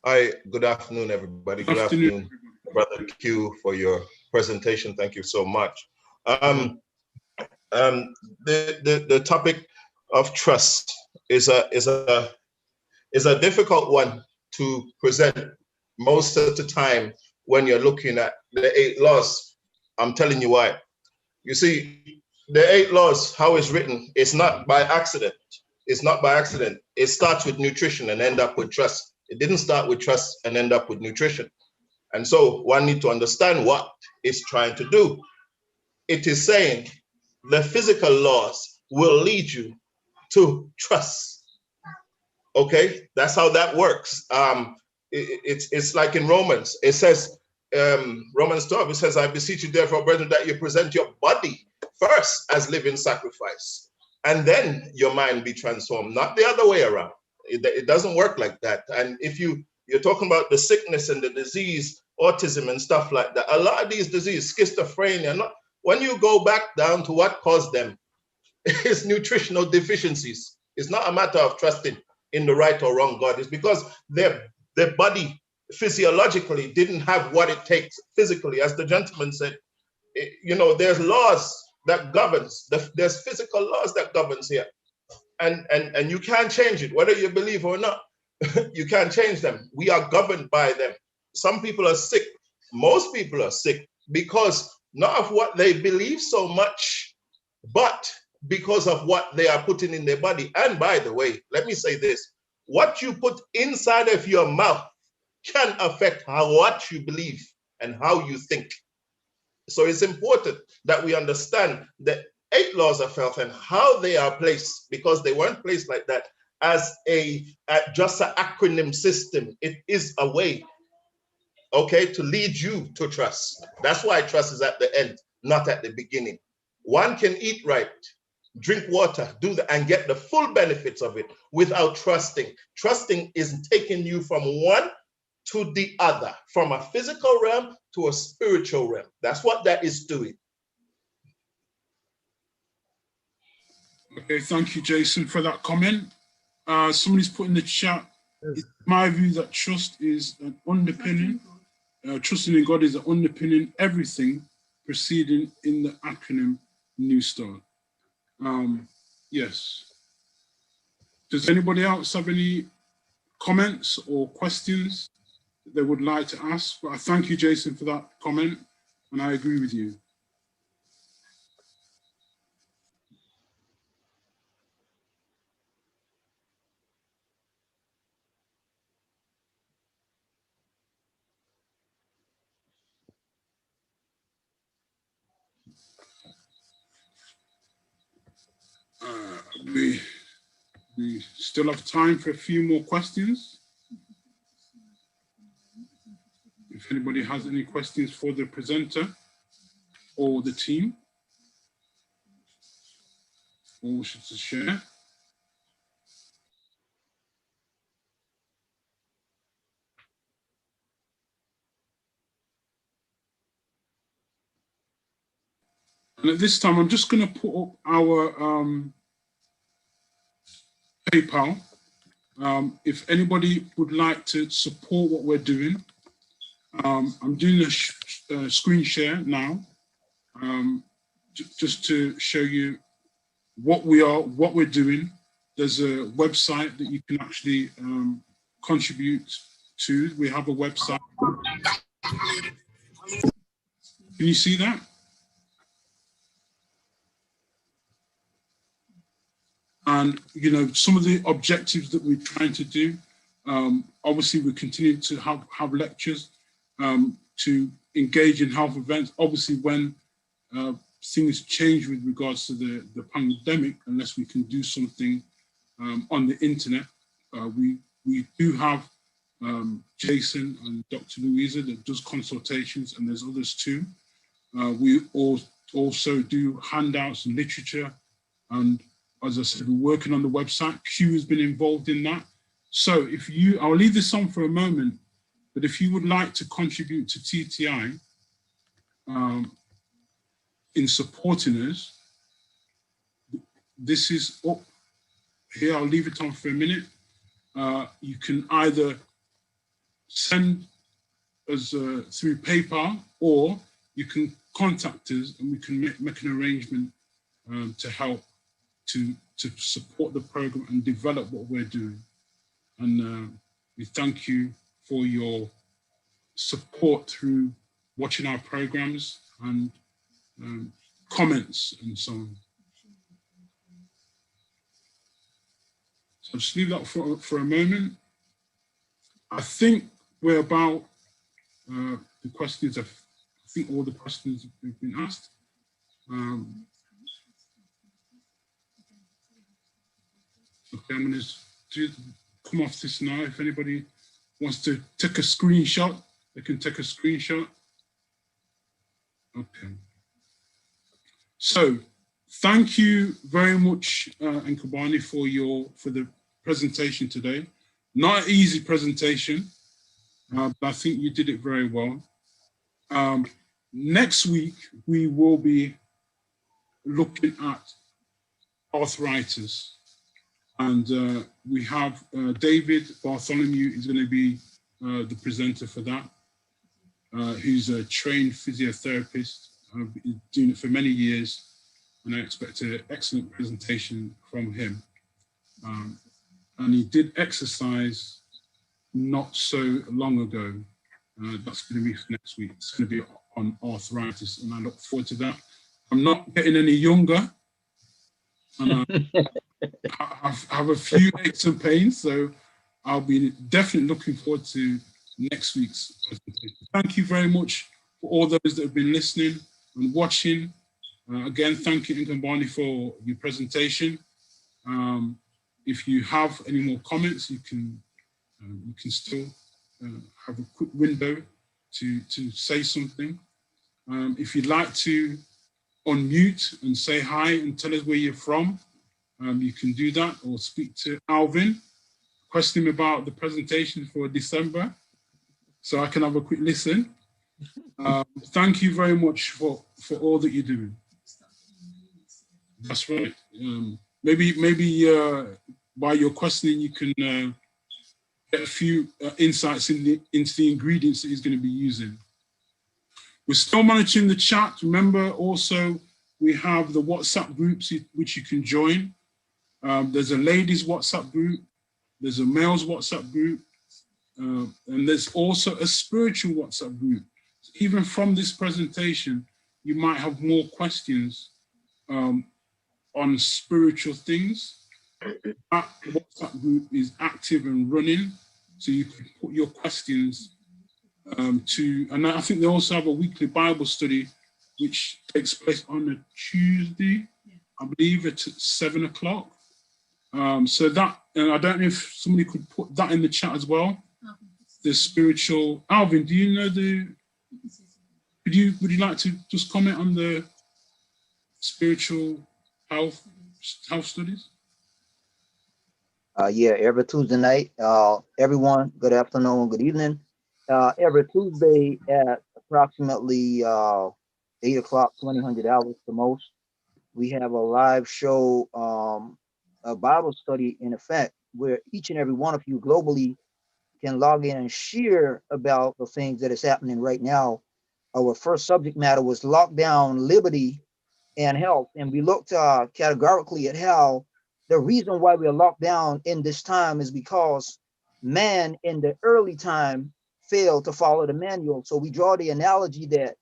Hi, good afternoon, everybody. Good afternoon, Brother Q, for your presentation. Thank you so much. The topic of trust is a difficult one to present most of the time when you're looking at the 8 laws. I'm telling you why. You see, the 8 laws, how it's written, it's not by accident. It's not by accident. It starts with nutrition and end up with trust. It didn't start with trust and end up with nutrition. And so one needs to understand what it's trying to do. It is saying the physical laws will lead you to trust. Okay, that's how that works. It's like in Romans. It says, Romans 12, it says, I beseech you therefore, brethren, that you present your body first as living sacrifice, and then your mind be transformed, not the other way around. It doesn't work like that. And if you're talking about the sickness and the disease, autism and stuff like that, a lot of these diseases, schizophrenia, when you go back down to what caused them, it's nutritional deficiencies. It's not a matter of trusting in the right or wrong God. It's because their body physiologically didn't have what it takes physically. As the gentleman said, there's laws that governs. There's physical laws that governs here. And you can't change it, whether you believe or not. You can't change them. We are governed by them. Some people are sick. Most people are sick because not of what they believe so much, but because of what they are putting in their body. And by the way, let me say this, what you put inside of your mouth can affect what you believe and how you think. So it's important that we understand the 8 laws of health and how they are placed, because they weren't placed like that as just an acronym system. It is a way, okay, to lead you to trust. That's why trust is at the end, not at the beginning. One can eat right, drink water, do that, and get the full benefits of it without trusting. Trusting is taking you from one to the other, from a physical realm to a spiritual realm. That's what that is doing. Okay, thank you, Jason, for that comment. Somebody's put in the chat, it's my view that trust is an underpinning, trusting in God is an underpinning everything proceeding in the acronym New Start. Yes. Does anybody else have any comments or questions that they would like to ask? Well, I thank you, Jason, for that comment, and I agree with you. We still have time for a few more questions. If anybody has any questions for the presenter or the team, or wishes to share. And at this time, I'm just going to put up our PayPal. If anybody would like to support what we're doing, I'm doing a screen share now, just to show you what we're doing. There's a website that you can actually contribute to. We have a website. Can you see that? And, some of the objectives that we're trying to do, obviously we continue to have lectures, to engage in health events. Obviously when things change with regards to the pandemic, unless we can do something on the internet, we do have Jason and Dr. Louisa that does consultations, and there's others too. We also do handouts and literature, and as I said, we're working on the website. Q has been involved in that. So I'll leave this on for a moment, but if you would like to contribute to TTI in supporting us, this is up here. I'll leave it on for a minute. You can either send us through PayPal, or you can contact us and we can make an arrangement to help to support the program and develop what we're doing. And we thank you for your support through watching our programs and comments and so on. So just leave that for a moment. I think we're about the questions. I think all the questions have been asked. Okay, I'm going to come off this now. If anybody wants to take a screenshot, they can take a screenshot. Okay. So thank you very much, Nqobani, for the presentation today. Not an easy presentation, but I think you did it very well. Next week, we will be looking at arthritis. And we have David Bartholomew is going to be the presenter for that. Who's a trained physiotherapist. I've been doing it for many years, and I expect an excellent presentation from him. And he did exercise not so long ago. That's going to be for next week. It's going to be on arthritis, and I look forward to that. I'm not getting any younger, and I have a few aches and pains, so I'll be definitely looking forward to next week's presentation. Thank you very much for all those that have been listening and watching. Again, thank you, Nqobani, for your presentation. If you have any more comments, you can still have a quick window to say something. If you'd like to unmute and say hi and tell us where you're from, you can do that, or speak to Alvin, question him about the presentation for December, so I can have a quick listen. Thank you very much for all that you're doing. That's right. Maybe by your questioning, you can get a few insights into the ingredients that he's going to be using. We're still monitoring the chat. Remember, also, we have the WhatsApp groups which you can join. There's a ladies WhatsApp group. There's a males WhatsApp group. And there's also a spiritual WhatsApp group. Even from this presentation, you might have more questions on spiritual things. That WhatsApp group is active and running, so you can put your questions and I think they also have a weekly Bible study, which takes place on a Tuesday, I believe, at 7 o'clock. So that, and I don't know if somebody could put that in the chat as well. The spiritual, Alvin, do you know would you like to just comment on the spiritual health studies? Yeah, every Tuesday night, everyone, good afternoon, good evening. Every Tuesday at approximately 8 o'clock, 2000 hours the most, we have a live show, a Bible study in effect, where each and every one of you globally can log in and share about the things that is happening right now. Our first subject matter was lockdown, liberty, and health. And we looked categorically at how the reason why we are locked down in this time is because man in the early time failed to follow the manual. So we draw the analogy that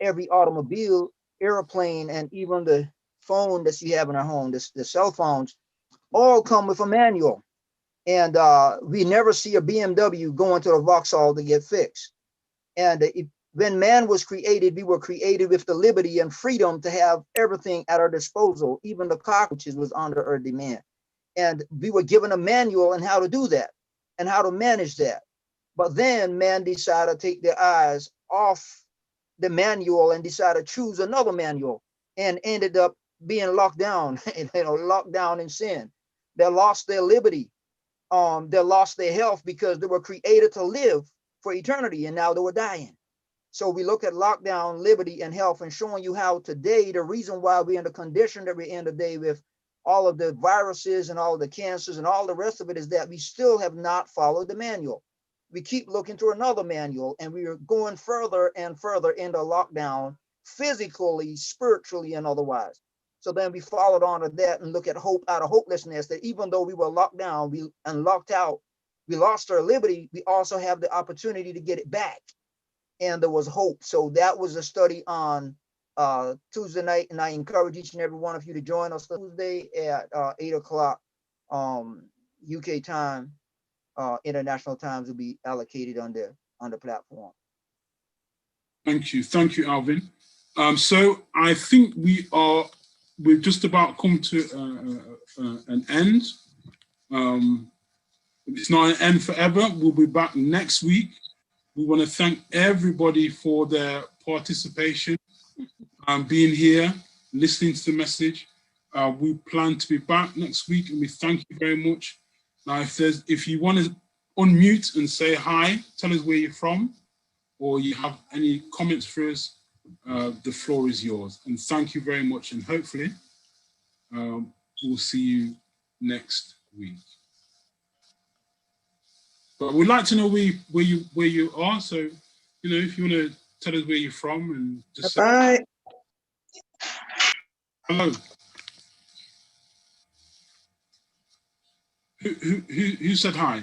every automobile, airplane, and even the phone that you have in our home, the cell phones, all come with a manual. And we never see a BMW going to the Vauxhall to get fixed. And when man was created, we were created with the liberty and freedom to have everything at our disposal. Even the cockroaches was under our demand. And we were given a manual on how to do that and how to manage that. But then man decided to take their eyes off the manual and decided to choose another manual and ended up being locked down, locked down in sin. They lost their liberty. They lost their health because they were created to live for eternity, and now they were dying. So we look at lockdown, liberty, and health, and showing you how today, the reason why we're in the condition that we're in today with all of the viruses and all of the cancers and all the rest of it is that we still have not followed the manual. we keep looking to another manual, and we are going further and further into lockdown, physically, spiritually, and otherwise. So then we followed on to that and look at hope out of hopelessness, that even though we were locked down and locked out, we lost our liberty, we also have the opportunity to get it back. And there was hope. So that was a study on Tuesday night, and I encourage each and every one of you to join us Tuesday at 8 o'clock UK time. International times will be allocated on the platform. Thank you, Alvin. So I think we've just about come to an end. It's not an end forever. We'll be back next week. We want to thank everybody for their participation, being here, listening to the message. We plan to be back next week, and we thank you very much. Now, if you want to unmute and say hi, tell us where you're from, or you have any comments for us, the floor is yours. And thank you very much, and hopefully we'll see you next week. But we'd like to know where you are. So, if you want to tell us where you're from and just say hello. Who said hi?